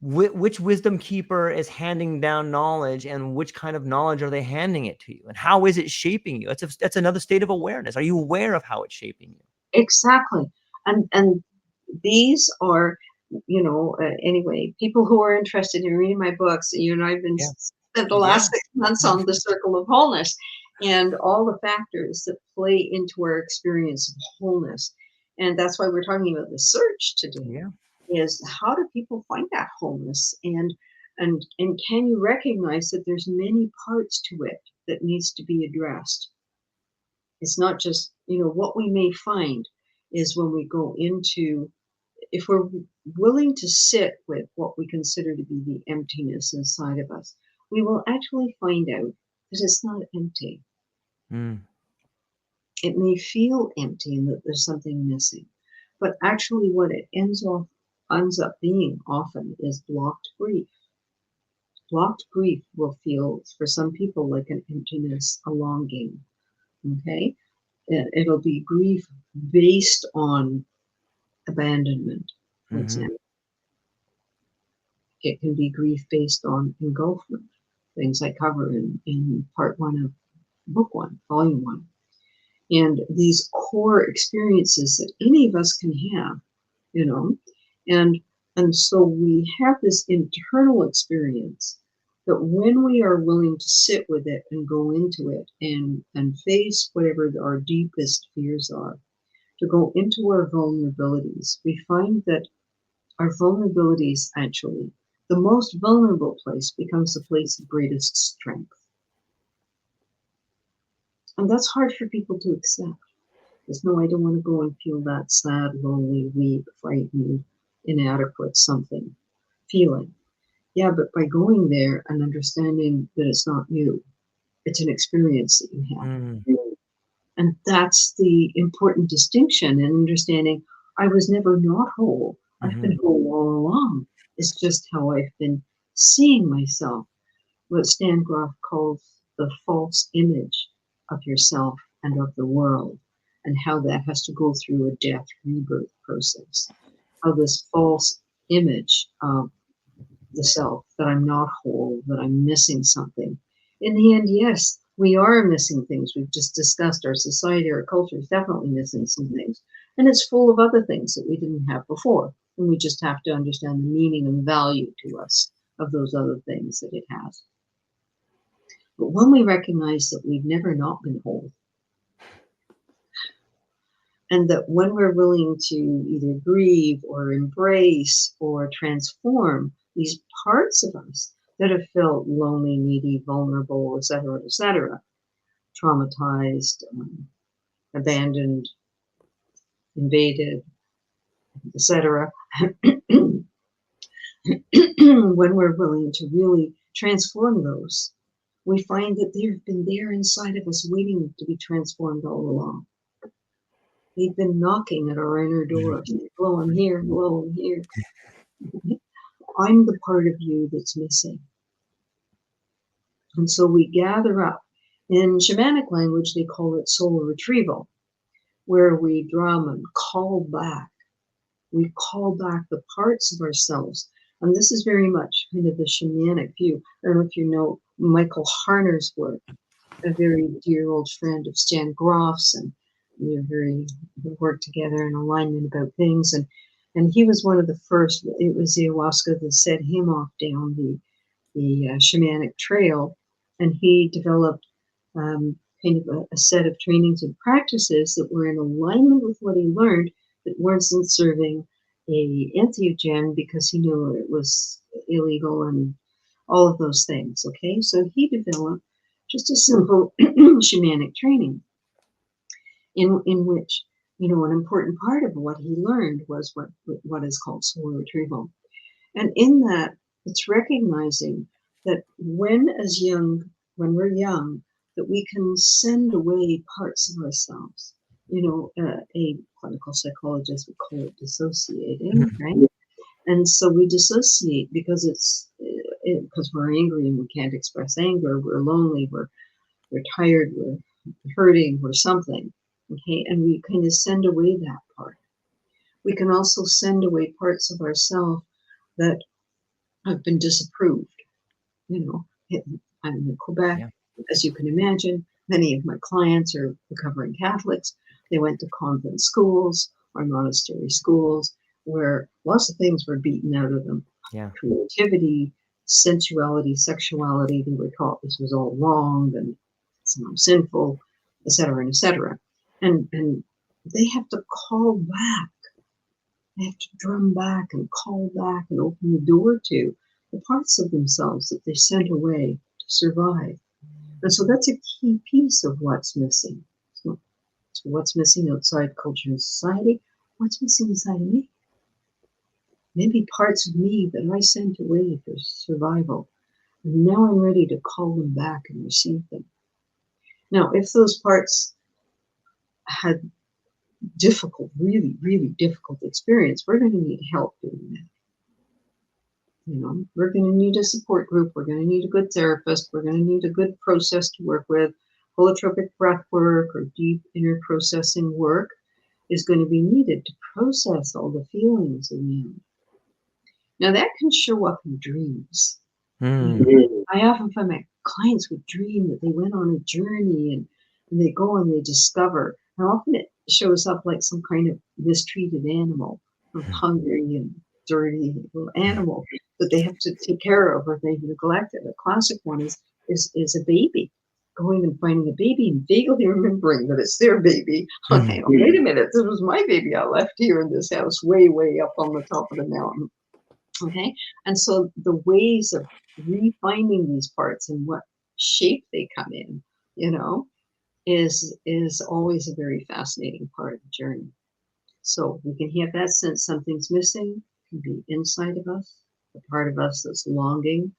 Speaker 1: which wisdom keeper is handing down knowledge, and which kind of knowledge are they handing it to you, and how is it shaping you? That's another state of awareness. Are you aware of how it's shaping you?
Speaker 2: Exactly. And these are, anyway, people who are interested in reading my books, I've been spent the last 6 months on the circle of wholeness and all the factors that play into our experience of wholeness. And that's why we're talking about the search today. Is how do people find that wholeness, and can you recognize that there's many parts to it that needs to be addressed? It's not just, what we may find is when we go into, if we're willing to sit with what we consider to be the emptiness inside of us, we will actually find out that it's not empty. It may feel empty and that there's something missing, but actually what it ends up being often is blocked grief. Blocked grief will feel, for some people, like an emptiness, a longing. Okay? It'll be grief based on abandonment, for example. It can be grief based on engulfment, things I cover in part 1 of book 1, volume 1. And these core experiences that any of us can have, and so we have this internal experience that when we are willing to sit with it and go into it and face whatever our deepest fears are, to go into our vulnerabilities, we find that our vulnerabilities, actually, the most vulnerable place becomes the place of greatest strength. And that's hard for people to accept. Because no, I don't want to go and feel that sad, lonely, weak, frightened, inadequate something feeling. Yeah, but by going there and understanding that it's not you, it's an experience that you have. And that's the important distinction, and understanding I was never not whole. I've been whole all along. It's just how I've been seeing myself, what Stan Grof calls the false image of yourself and of the world, and how that has to go through a death rebirth process. How this false image of the self, that I'm not whole, that I'm missing something. In the end, yes, we are missing things. We've just discussed our society, our culture is definitely missing some things. And it's full of other things that we didn't have before. And we just have to understand the meaning and value to us of those other things that it has. But when we recognize that we've never not been whole, and that when we're willing to either grieve or embrace or transform these parts of us that have felt lonely, needy, vulnerable, etc., traumatized, abandoned, invaded, etc., when we're willing to really transform those, we find that they've been there inside of us waiting to be transformed all along. They've been knocking at our inner door. Hello, I'm here. Hello, I'm here. I'm the part of you that's missing. And so we gather up. In shamanic language, they call it soul retrieval, where we drum and call back we call back the parts of ourselves. And this is very much kind of the shamanic view. I don't know if you know Michael Harner's work, a very dear old friend of Stan Grof's, and we worked together in alignment about things. And he was one of the first. It was ayahuasca that set him off down the shamanic trail, and he developed kind of a set of trainings and practices that were in alignment with what he learned, that wasn't serving a entheogen because he knew it was illegal and all of those things. Okay, so he developed just a simple shamanic training in which, you know, an important part of what he learned was what is called soul retrieval. And in that, it's recognizing that when we're young, that we can send away parts of ourselves. You know, a clinical psychologist would call it dissociating, right? And so we dissociate because because we're angry and we can't express anger. We're lonely. We're tired. We're hurting. We're something. Okay, and we kind of send away that part. We can also send away parts of ourselves that have been disapproved. You know, I'm in Quebec, as you can imagine. Many of my clients are recovering Catholics. They went to convent schools or monastery schools where lots of things were beaten out of them.
Speaker 1: Yeah.
Speaker 2: Creativity, sensuality, sexuality. They were taught this was all wrong and it's not sinful, etc., etc. And they have to call back. They have to drum back and call back and open the door to the parts of themselves that they sent away to survive. And so that's a key piece of what's missing. So what's missing outside culture and society? What's missing inside of me? Maybe parts of me that I sent away for survival. And now I'm ready to call them back and receive them. Now, if those parts had really, really difficult experience, we're going to need help doing that. You know, we're going to need a support group. We're going to need a good therapist. We're going to need a good process to work with. Holotropic breath work or deep inner processing work is going to be needed to process all the feelings in you. Now that can show up in dreams. I often find my clients would dream that they went on a journey and they go and they discover. And often it shows up like some kind of mistreated animal, or hungry and dirty little animal that they have to take care of or they've neglected. A classic one is a baby. Going and finding a baby and vaguely remembering that it's their baby. Okay, wait a minute, this was my baby I left here in this house way, way up on the top of the mountain. Okay, and so the ways of refinding these parts and what shape they come in, you know, is always a very fascinating part of the journey. So we can have that sense something's missing, it can be inside of us, the part of us that's longing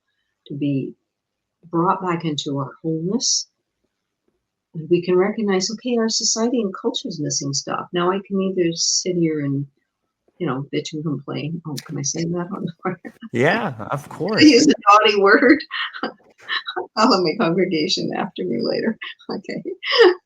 Speaker 2: to be brought back into our wholeness. And we can recognize, okay, our society and culture is missing stuff. Now I can either sit here and, you know, bitch and complain. Oh, can I say that on the podcast?
Speaker 1: Yeah, of course.
Speaker 2: I use a naughty word. I'll have my congregation after me later. Okay.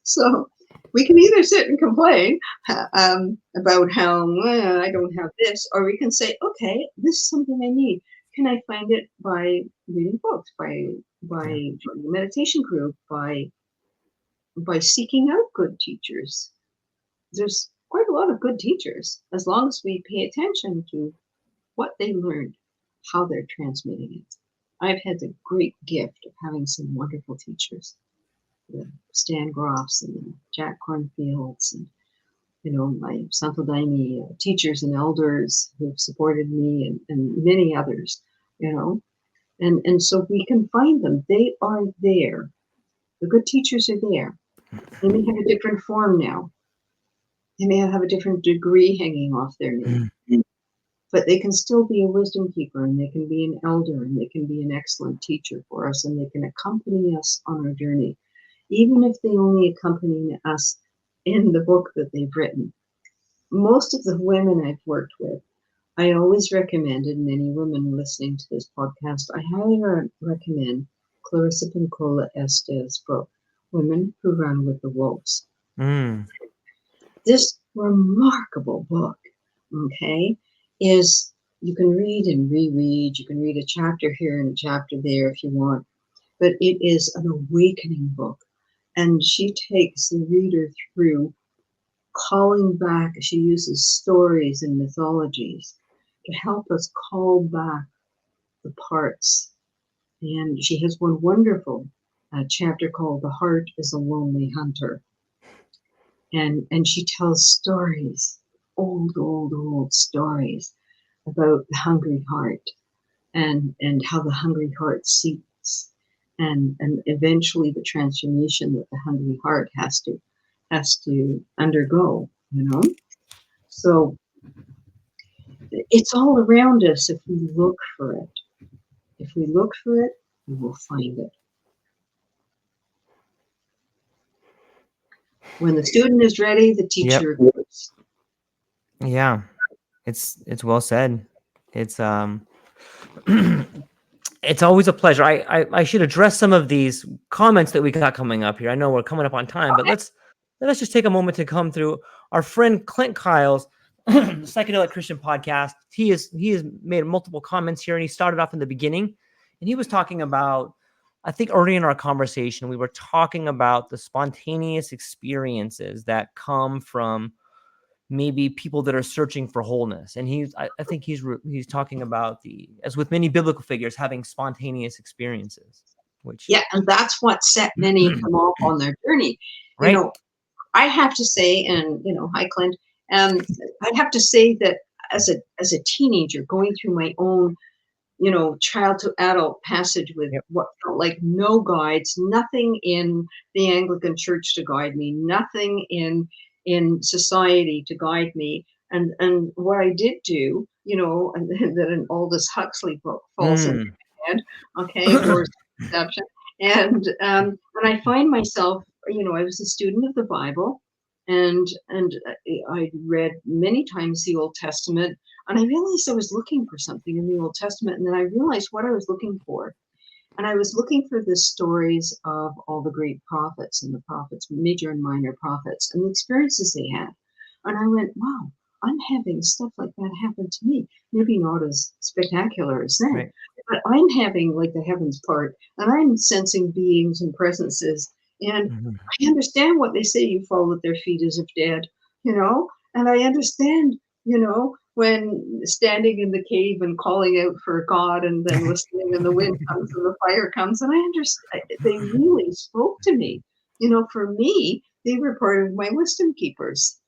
Speaker 2: So we can either sit and complain about how I don't have this, or we can say, okay, this is something I need. Can I find it by reading books, by joining a meditation group, by seeking out good teachers? There's quite a lot of good teachers, as long as we pay attention to what they learned, how they're transmitting it. I've had the great gift of having some wonderful teachers, the Stan Grofs and the Jack Cornfields, and you know, my Santo Daime teachers and elders who've supported me, and many others, you know, and so we can find them. They are there. The good teachers are there. They may have a different form now. They may have a different degree hanging off their name. But they can still be a wisdom keeper, and they can be an elder, and they can be an excellent teacher for us, and they can accompany us on our journey, even if they only accompany us in the book that they've written. Most of the women I've worked with, I always recommend, and many women listening to this podcast, I highly recommend Clarissa Pinkola Estes' book, Women Who Run with the Wolves. This remarkable book okay, is you can read and reread. You can read a chapter here and a chapter there if you want, but it is an awakening book. And she takes the reader through calling back. She uses stories and mythologies to help us call back the parts. And she has one wonderful chapter called The Heart is a Lonely Hunter. And she tells stories, old stories about the hungry heart and how the hungry heart seeks and eventually the transformation that the hungry heart has to undergo, you know? So it's all around us if we look for it. If we look for it, we will find it. When the student is ready, the teacher appears.
Speaker 1: Yeah, it's well said. It's it's always a pleasure. I should address some of these comments that we got coming up here. I know we're coming up on time, but let's just take a moment to come through our friend Clint Kyle's Psychedelic Christian podcast. He has made multiple comments here, and he started off in the beginning, and he was talking about, I think early in our conversation, we were talking about the spontaneous experiences that come from maybe people that are searching for wholeness. And I think he's talking about as with many biblical figures, having spontaneous experiences, which.
Speaker 2: Yeah, and that's what set many of them off on their journey.
Speaker 1: Right.
Speaker 2: You know, I have to say, and hi Clint, I have to say that as a teenager going through my own, child to adult passage with what felt like no guides, nothing in the Anglican Church to guide me, nothing in society to guide me, and what I did do, and that an Aldous Huxley book falls into my head, okay, or Exemption, and I find myself, I was a student of the Bible, and I read many times the Old Testament, and I realized I was looking for something in the Old Testament, and then I realized what I was looking for. And I was looking for the stories of all the great prophets and the prophets, major and minor prophets, and the experiences they had. And I went, wow, I'm having stuff like that happen to me. Maybe not as spectacular as that,
Speaker 1: Right.
Speaker 2: but I'm having like the heavens part, and I'm sensing beings and presences. And I understand what they say, you fall at their feet as if dead, and I understand, when standing in the cave and calling out for God and then listening and the wind comes and the fire comes, and I understand, they really spoke to me. For me, they were part of my wisdom keepers.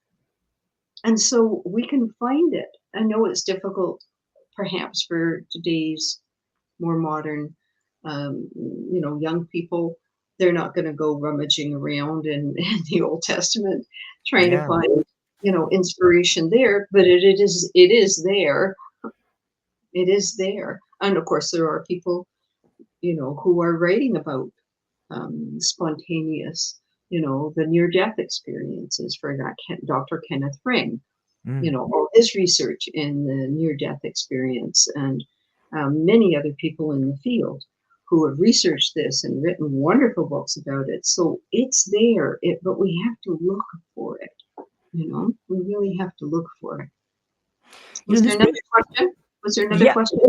Speaker 2: And so we can find it. I know it's difficult perhaps for today's more modern, young people. They're not going to go rummaging around in the Old Testament trying to find, inspiration there, but it is there. It is there. And of course, there are people, who are writing about spontaneous, the near-death experiences for that Dr. Kenneth Ring, all his research in the near-death experience, and many other people in the field who have researched this and written wonderful books about it. So it's there, but we have to look for it. We really have to look for it. Was there another question? Was there another question?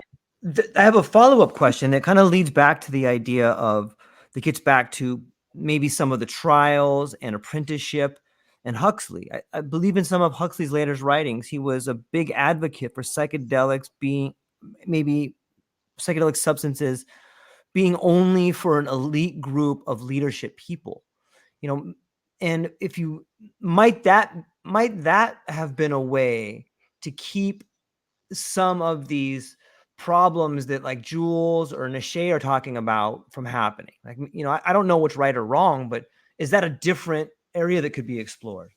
Speaker 1: I have a follow-up question that kind of leads back to the idea that gets back to maybe some of the trials and apprenticeship and Huxley. I believe in some of Huxley's later writings, he was a big advocate for psychedelics being maybe psychedelic substances being only for an elite group of leadership people, and if you might that have been a way to keep some of these problems that like Jules or Nashe are talking about from happening? Like, I don't know what's right or wrong, but is that a different area that could be explored?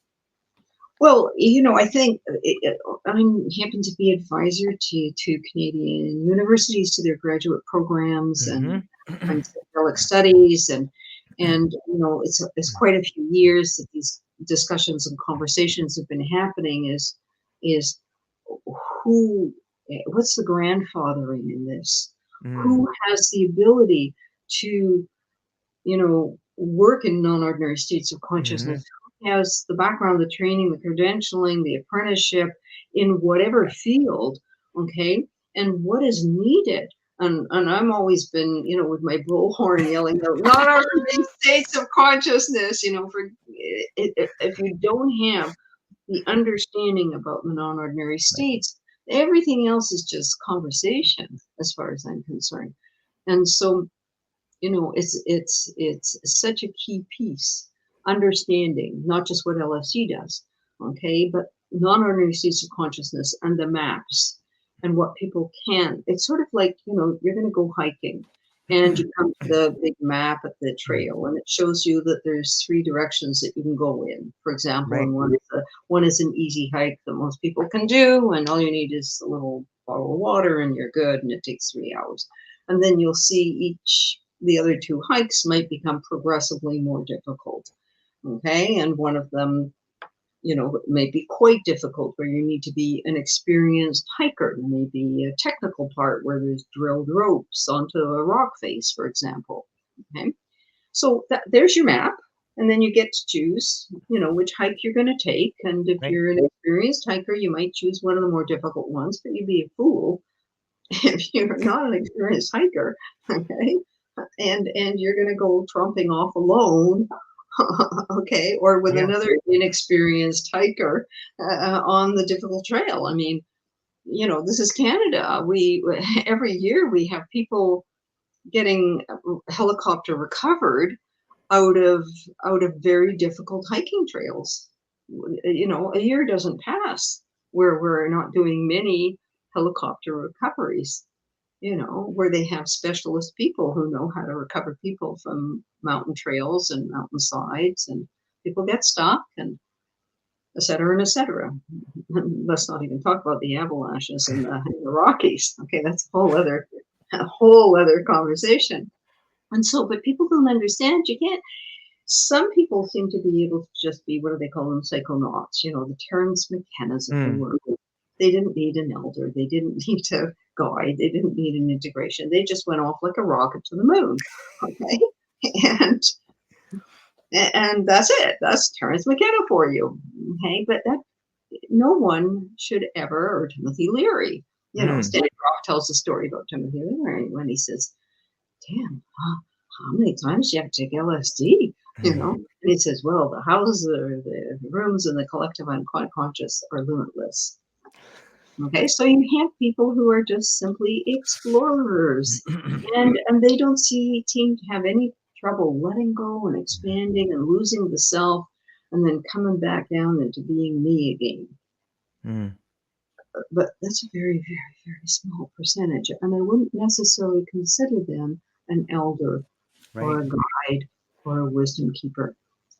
Speaker 2: Well, I think I happen to be advisor to Canadian universities, to their graduate programs and psychedelic studies, and it's quite a few years that these discussions and conversations have been happening. Is what's the grandfathering in this? Who has the ability to, work in non-ordinary states of consciousness? Has the background, the training, the credentialing, the apprenticeship in whatever field, okay, and what is needed. And I'm always been, with my bullhorn yelling out, not our states of consciousness, for if you don't have the understanding about the non-ordinary states, everything else is just conversation as far as I'm concerned. And so, it's such a key piece, understanding not just what LFC does, okay, but non-ordinary states of consciousness and the maps and what people can. It's sort of like, you're going to go hiking and you come to the big map at the trail and it shows you that there's 3 directions that you can go in, for example, and one is an easy hike that most people can do, and all you need is a little bottle of water and you're good, and it takes 3 hours. And then you'll see the other 2 hikes might become progressively more difficult, okay? And one of them, may be quite difficult, where you need to be an experienced hiker. There may be a technical part where there's drilled ropes onto a rock face, for example, okay? So there's your map, and then you get to choose, which hike you're going to take. And if you're an experienced hiker, you might choose one of the more difficult ones, but you'd be a fool if you're not an experienced hiker, okay? And you're going to go tromping off alone, okay, or with another inexperienced hiker on the difficult trail. I mean, this is Canada. Every year we have people getting helicopter recovered out of very difficult hiking trails. A year doesn't pass where we're not doing many helicopter recoveries, where they have specialist people who know how to recover people from mountain trails and mountainsides, and people get stuck, and et cetera, and et cetera. Let's not even talk about the avalanches and the Rockies. Okay, that's a whole other conversation. And so, but people don't understand. Some people seem to be able to just be, what do they call them, psychonauts, the Terence McKennas of the world. They didn't need an elder. They didn't need a guide. They didn't need an integration. They just went off like a rocket to the moon. Okay. And that's it. That's Terence McKenna for you. Okay. But no one should ever, or Timothy Leary, Stanislav Grof tells a story about Timothy Leary when he says, damn, how many times do you have to take LSD? And he says, well, the houses, the rooms, and the collective unconscious are limitless. Okay, so you have people who are just simply explorers, and they don't seem to have any trouble letting go and expanding and losing the self, and then coming back down into being me again. But that's a very, very, very small percentage, and I wouldn't necessarily consider them an elder or a guide or a wisdom keeper,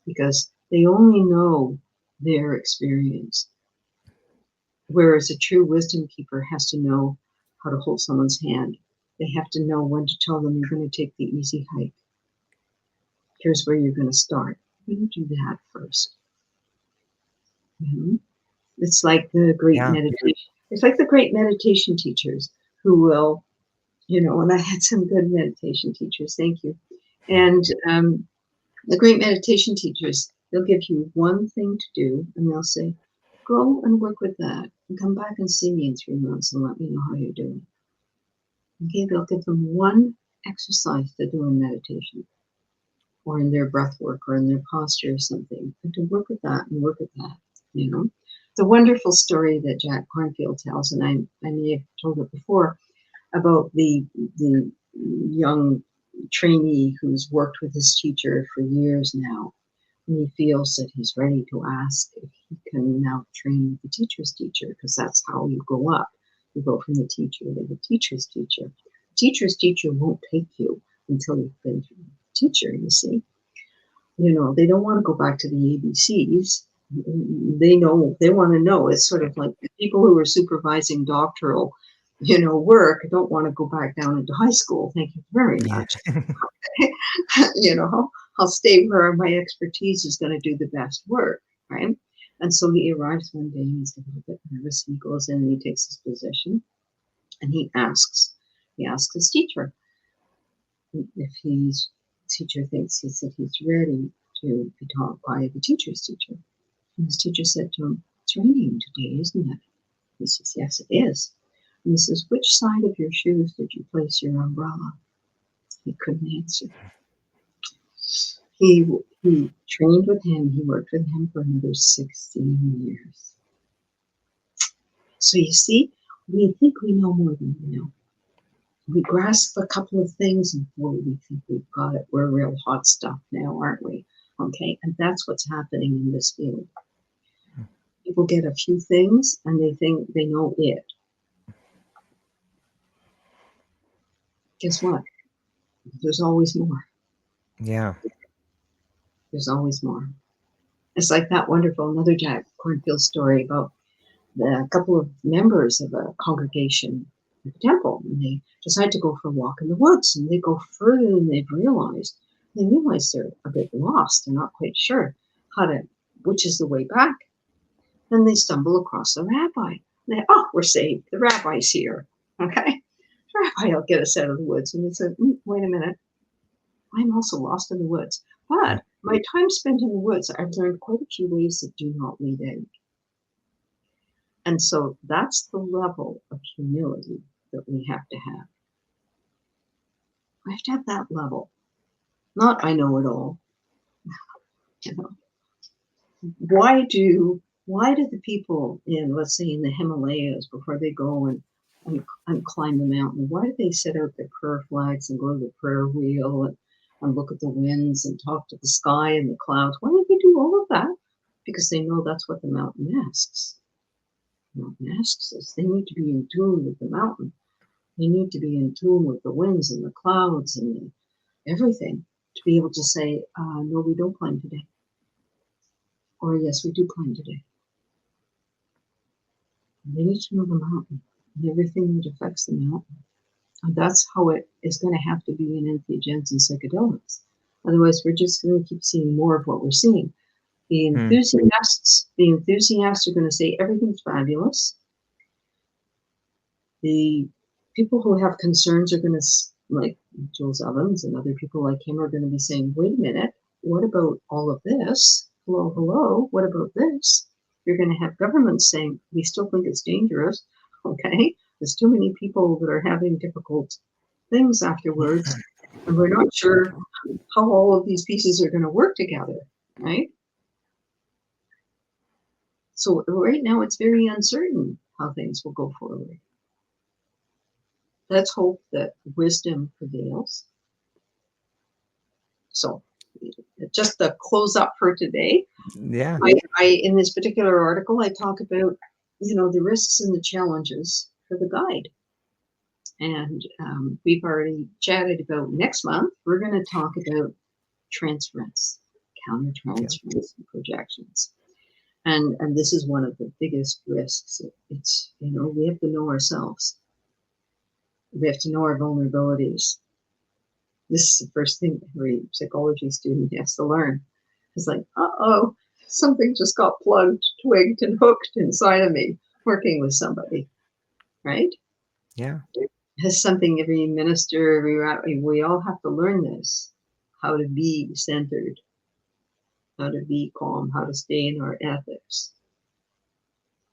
Speaker 2: because they only know their experience. Whereas a true wisdom keeper has to know how to hold someone's hand. They have to know when to tell them you're going to take the easy hike. Here's where you're going to start. You do that first. It's like the great meditation. It's like the great meditation teachers who will, and I had some good meditation teachers, thank you. And the great meditation teachers, they'll give you one thing to do, and they'll say, go and work with that, and come back and see me in 3 months and let me know how you're doing. Okay, they'll give them one exercise to do in meditation, or in their breath work, or in their posture or something, and to work with that and work with that, It's a wonderful story that Jack Cornfield tells, and I may have told it before, about the young trainee who's worked with his teacher for years now. And he feels that he's ready to ask if he can now train with the teacher's teacher, because that's how you go up. You go from the teacher to the teacher's teacher. The teacher's teacher won't take you until you've been through the teacher, you see. They don't want to go back to the ABCs. They want to know. It's sort of like the people who are supervising doctoral, work don't want to go back down into high school. Thank you very much. I'll stay where my expertise is going to do the best work, right? And so he arrives one day and he's a little bit nervous, and he goes in and he takes his position, and he asks his teacher if teacher thinks he's ready to be taught by the teacher's teacher. And his teacher said to him, it's raining today, isn't it? He says, yes, it is. And he says, which side of your shoes did you place your umbrella? He couldn't answer. He trained with him. He worked with him for another 16 years. So you see, we think we know more than we know. We grasp a couple of things and boy, we think we've got it. We're real hot stuff now, aren't we? Okay, and that's what's happening in this field. People get a few things and they think they know it. Guess what? There's always more.
Speaker 1: Yeah.
Speaker 2: There's always more. It's like that wonderful another Jack Cornfield story about a couple of members of a congregation at the temple, and they decide to go for a walk in the woods, and they go further than they've realized. They realize they're a bit lost. They're not quite sure which is the way back. Then they stumble across the rabbi. They, we're saved. The rabbi's here. Okay? The rabbi will get us out of the woods. And they said, wait a minute. I'm also lost in the woods. But my time spent in the woods, I've learned quite a few ways that do not lead out. And so that's the level of humility that we have to have. We have to have that level. Not I know it all. You know. Why do the people in, let's say, in the Himalayas, before they go and climb the mountain, why do they set out their prayer flags and go to the prayer wheel and look at the winds and talk to the sky and the clouds? Why do they do all of that? Because they know that's what the mountain asks. The mountain asks us. They need to be in tune with the mountain. They need to be in tune with the winds and the clouds and everything to be able to say, no, we don't climb today. Or yes, we do climb today. They need to know the mountain and everything that affects the mountain. And that's how it is going to have to be in entheogens and psychedelics. Otherwise, we're just going to keep seeing more of what we're seeing. The enthusiasts are going to say everything's fabulous. The people who have concerns are going to, like Jules Evans and other people like him, are going to be saying, wait a minute, what about all of this? Hello, what about this? You're going to have governments saying, we still think it's dangerous. Okay, there's too many people that are having difficult things afterwards, and we're not sure how all of these pieces are going to work together, right? So right now it's very uncertain how things will go forward. Let's hope that wisdom prevails. So just to close up for today,
Speaker 1: Yeah.
Speaker 2: I in this particular article, I talk about, the risks and the challenges for the guide. And we've already chatted about next month. We're going to talk about transference, countertransference, and projections. And this is one of the biggest risks. It's, we have to know ourselves. We have to know our vulnerabilities. This is the first thing every psychology student has to learn. It's like, something just got plugged, twigged, and hooked inside of me working with somebody, right?
Speaker 1: Yeah.
Speaker 2: Has something every minister, we all have to learn this, how to be centered, how to be calm, how to stay in our ethics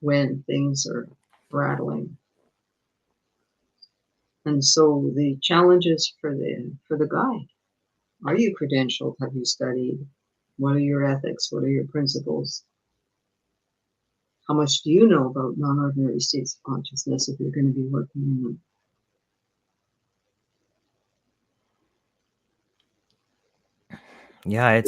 Speaker 2: when things are rattling. And so the challenges for the guide: are you credentialed? Have you studied? What are your ethics? What are your principles? How much do you know about non-ordinary states of consciousness if you're going to be working in them?
Speaker 1: Yeah,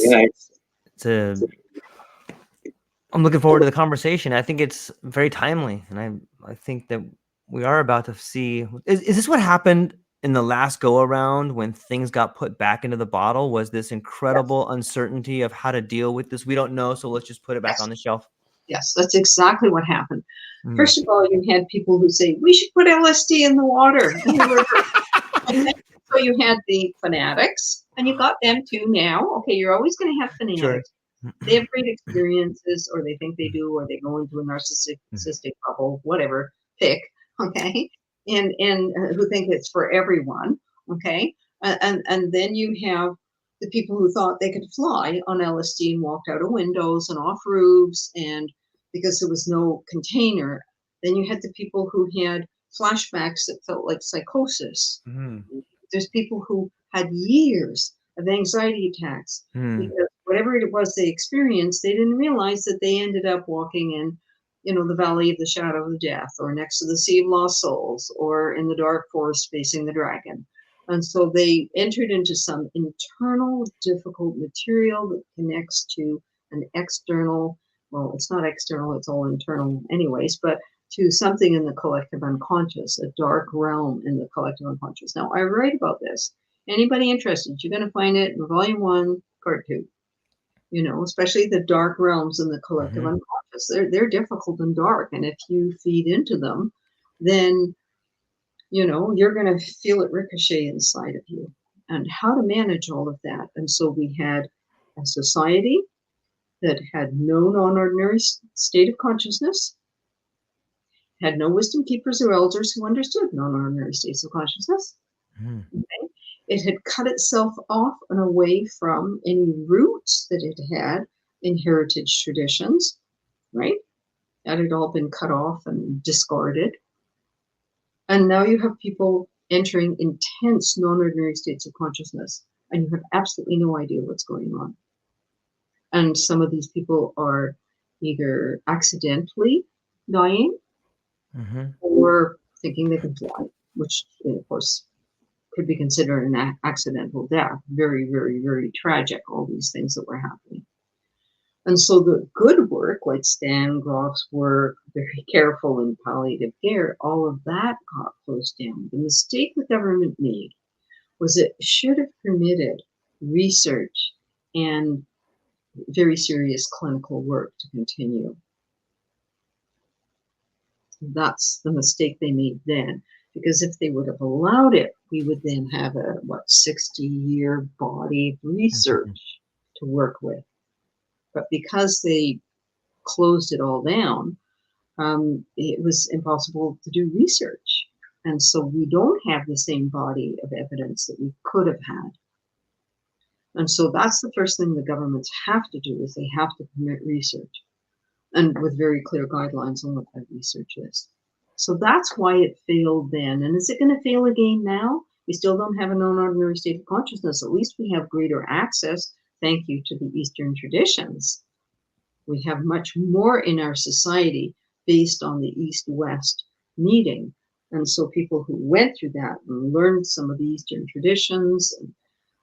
Speaker 1: I'm looking forward to the conversation. I think it's very timely, and I think that we are about to see. Is this what happened in the last go around when things got put back into the bottle? Was this incredible uncertainty of how to deal with this? We don't know, so let's just put it back on the shelf.
Speaker 2: Yes, that's exactly what happened. First of all, you had people who say, we should put LSD in the water. So you had the fanatics, and you got them too now. Okay, you're always going to have fanatics.
Speaker 1: Sure.
Speaker 2: They have great experiences, or they think they do, or they go into a narcissistic bubble, whatever, pick, okay, and who think it's for everyone, okay, and then you have the people who thought they could fly on LSD and walked out of windows and off roofs, and because there was no container, Then you had the people who had flashbacks that felt like psychosis. There's people who had years of anxiety attacks because whatever it was they experienced, they didn't realize that they ended up walking in, the valley of the shadow of death, or next to the sea of lost souls, or in the dark forest facing the dragon. And so they entered into some internal difficult material that connects to an external, well, it's not external, it's all internal anyways, but to something in the collective unconscious, a dark realm in the collective unconscious. Now, I write about this. Anybody interested, you're going to find it in Volume 1, Part 2. Especially the dark realms in the collective unconscious. They're difficult and dark. And if you feed into them, then, you're going to feel it ricochet inside of you. And how to manage all of that. And so we had a society that had no non-ordinary state of consciousness, had no wisdom keepers or elders who understood non-ordinary states of consciousness. Okay? It had cut itself off and away from any roots that it had in heritage traditions, right? That had all been cut off and discarded. And now you have people entering intense non-ordinary states of consciousness, and you have absolutely no idea what's going on. And some of these people are either accidentally dying or thinking they can fly, which, of course, could be considered an accidental death. Very, very, very tragic, all these things that were happening. And so the good work, like Stan Grof's work, very careful in palliative care, all of that got closed down. The mistake the government made was it should have permitted research and very serious clinical work to continue. That's the mistake they made then, because if they would have allowed it, we would then have a 60-year body of research to work with. But because they closed it all down, it was impossible to do research. And so we don't have the same body of evidence that we could have had. And so that's the first thing the governments have to do, is they have to permit research, and with very clear guidelines on what that research is. So that's why it failed then. And is it going to fail again now? We still don't have a non-ordinary state of consciousness. At least we have greater access, thank you to the Eastern traditions. We have much more in our society based on the East-West meeting. And so people who went through that and learned some of the Eastern traditions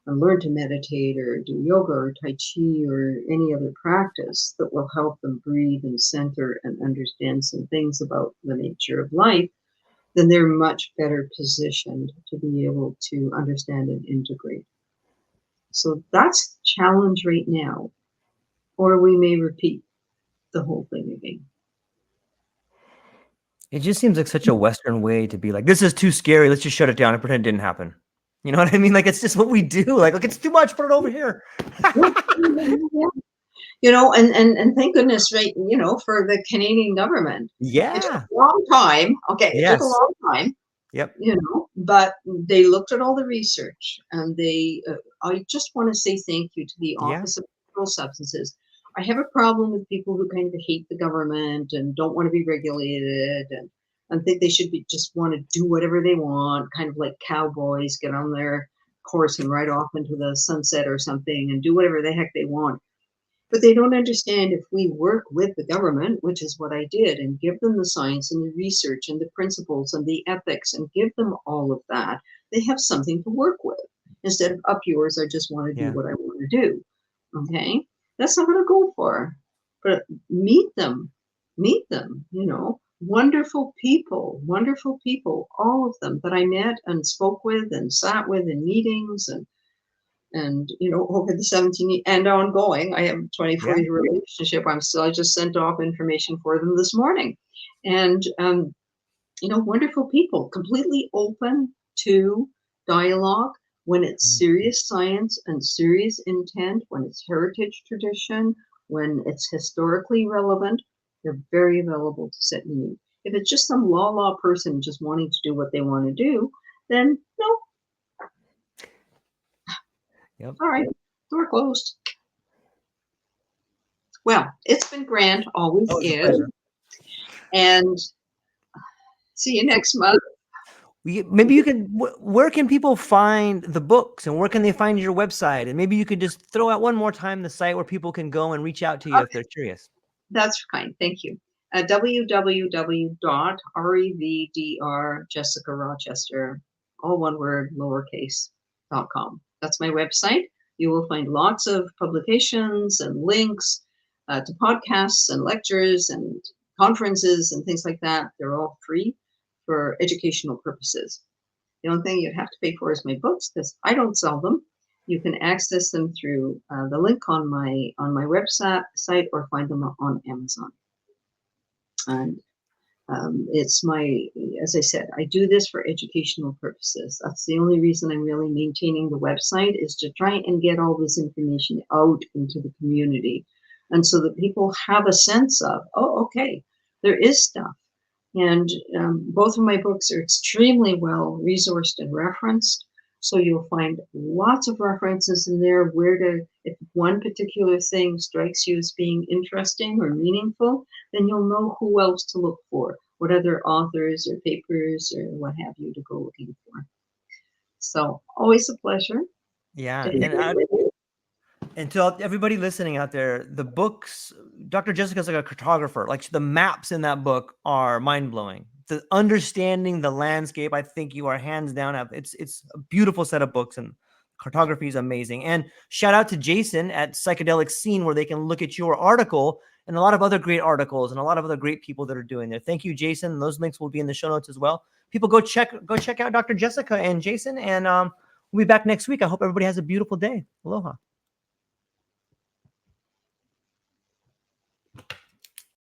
Speaker 2: and learn to meditate or do yoga or Tai Chi or any other practice that will help them breathe and center and understand some things about the nature of life, then they're much better positioned to be able to understand and integrate. So that's the challenge right now, or we may repeat the whole thing again.
Speaker 1: It just seems like such a Western way to be like, this is too scary, let's just shut it down and pretend it didn't happen. You know what I mean? Like, it's just what we do. Like it's too much, put it over here.
Speaker 2: And thank goodness, right, for the Canadian government.
Speaker 1: Yeah.
Speaker 2: It took a long time. Okay,
Speaker 1: Yes.
Speaker 2: It took a long time.
Speaker 1: Yep.
Speaker 2: But they looked at all the research, and I just want to say thank you to the Office of Controlled Substances. I have a problem with people who kind of hate the government and don't want to be regulated and think they should just want to do whatever they want, kind of like cowboys, get on their horse and ride off into the sunset or something and do whatever the heck they want. But they don't understand, if we work with the government, which is what I did, and give them the science and the research and the principles and the ethics and give them all of that, they have something to work with. Instead of up yours, I just want to do what I want to do. Okay? That's not going to go far. But meet them, wonderful people, all of them that I met and spoke with and sat with in meetings and over the 17 and ongoing. I have a 24-year relationship. I just sent off information for them this morning. And, wonderful people, completely open to dialogue when it's serious science and serious intent, when it's heritage tradition, when it's historically relevant. They're very available to sit and meet. If it's just some law person just wanting to do what they want to do, then no.
Speaker 1: Yep.
Speaker 2: All right, door closed. Well, it's been grand, always is. And See you next month.
Speaker 1: Maybe you can, where can people find the books and where can they find your website? And maybe you could just throw out one more time the site where people can go and reach out to you if they're curious.
Speaker 2: That's kind. Thank you. www.revdr all one word, lowercase.com. That's my website. You will find lots of publications and links to podcasts and lectures and conferences and things like that. They're all free for educational purposes. The only thing you'd have to pay for is my books because I don't sell them. You can access them through the link on my website or find them on Amazon. And it's as I said, I do this for educational purposes. That's the only reason I'm really maintaining the website, is to try and get all this information out into the community. And so that people have a sense of, oh, okay, there is stuff. And both of my books are extremely well resourced and referenced. So you'll find lots of references in there if one particular thing strikes you as being interesting or meaningful, then you'll know who else to look for, what other authors or papers or what have you to go looking for. So always a pleasure.
Speaker 1: Yeah. And to everybody listening out there, the books, Dr. Jessica's like a cartographer. Like the maps in that book are mind-blowing. The understanding the landscape, I think you are hands down. It's a beautiful set of books, and cartography is amazing. And shout out to Jason at Psychedelic Scene, where they can look at your article and a lot of other great articles and a lot of other great people that are doing there. Thank you, Jason. Those links will be in the show notes as well. People go check out Dr. Jessica and Jason, and we'll be back next week. I hope everybody has a beautiful day. Aloha.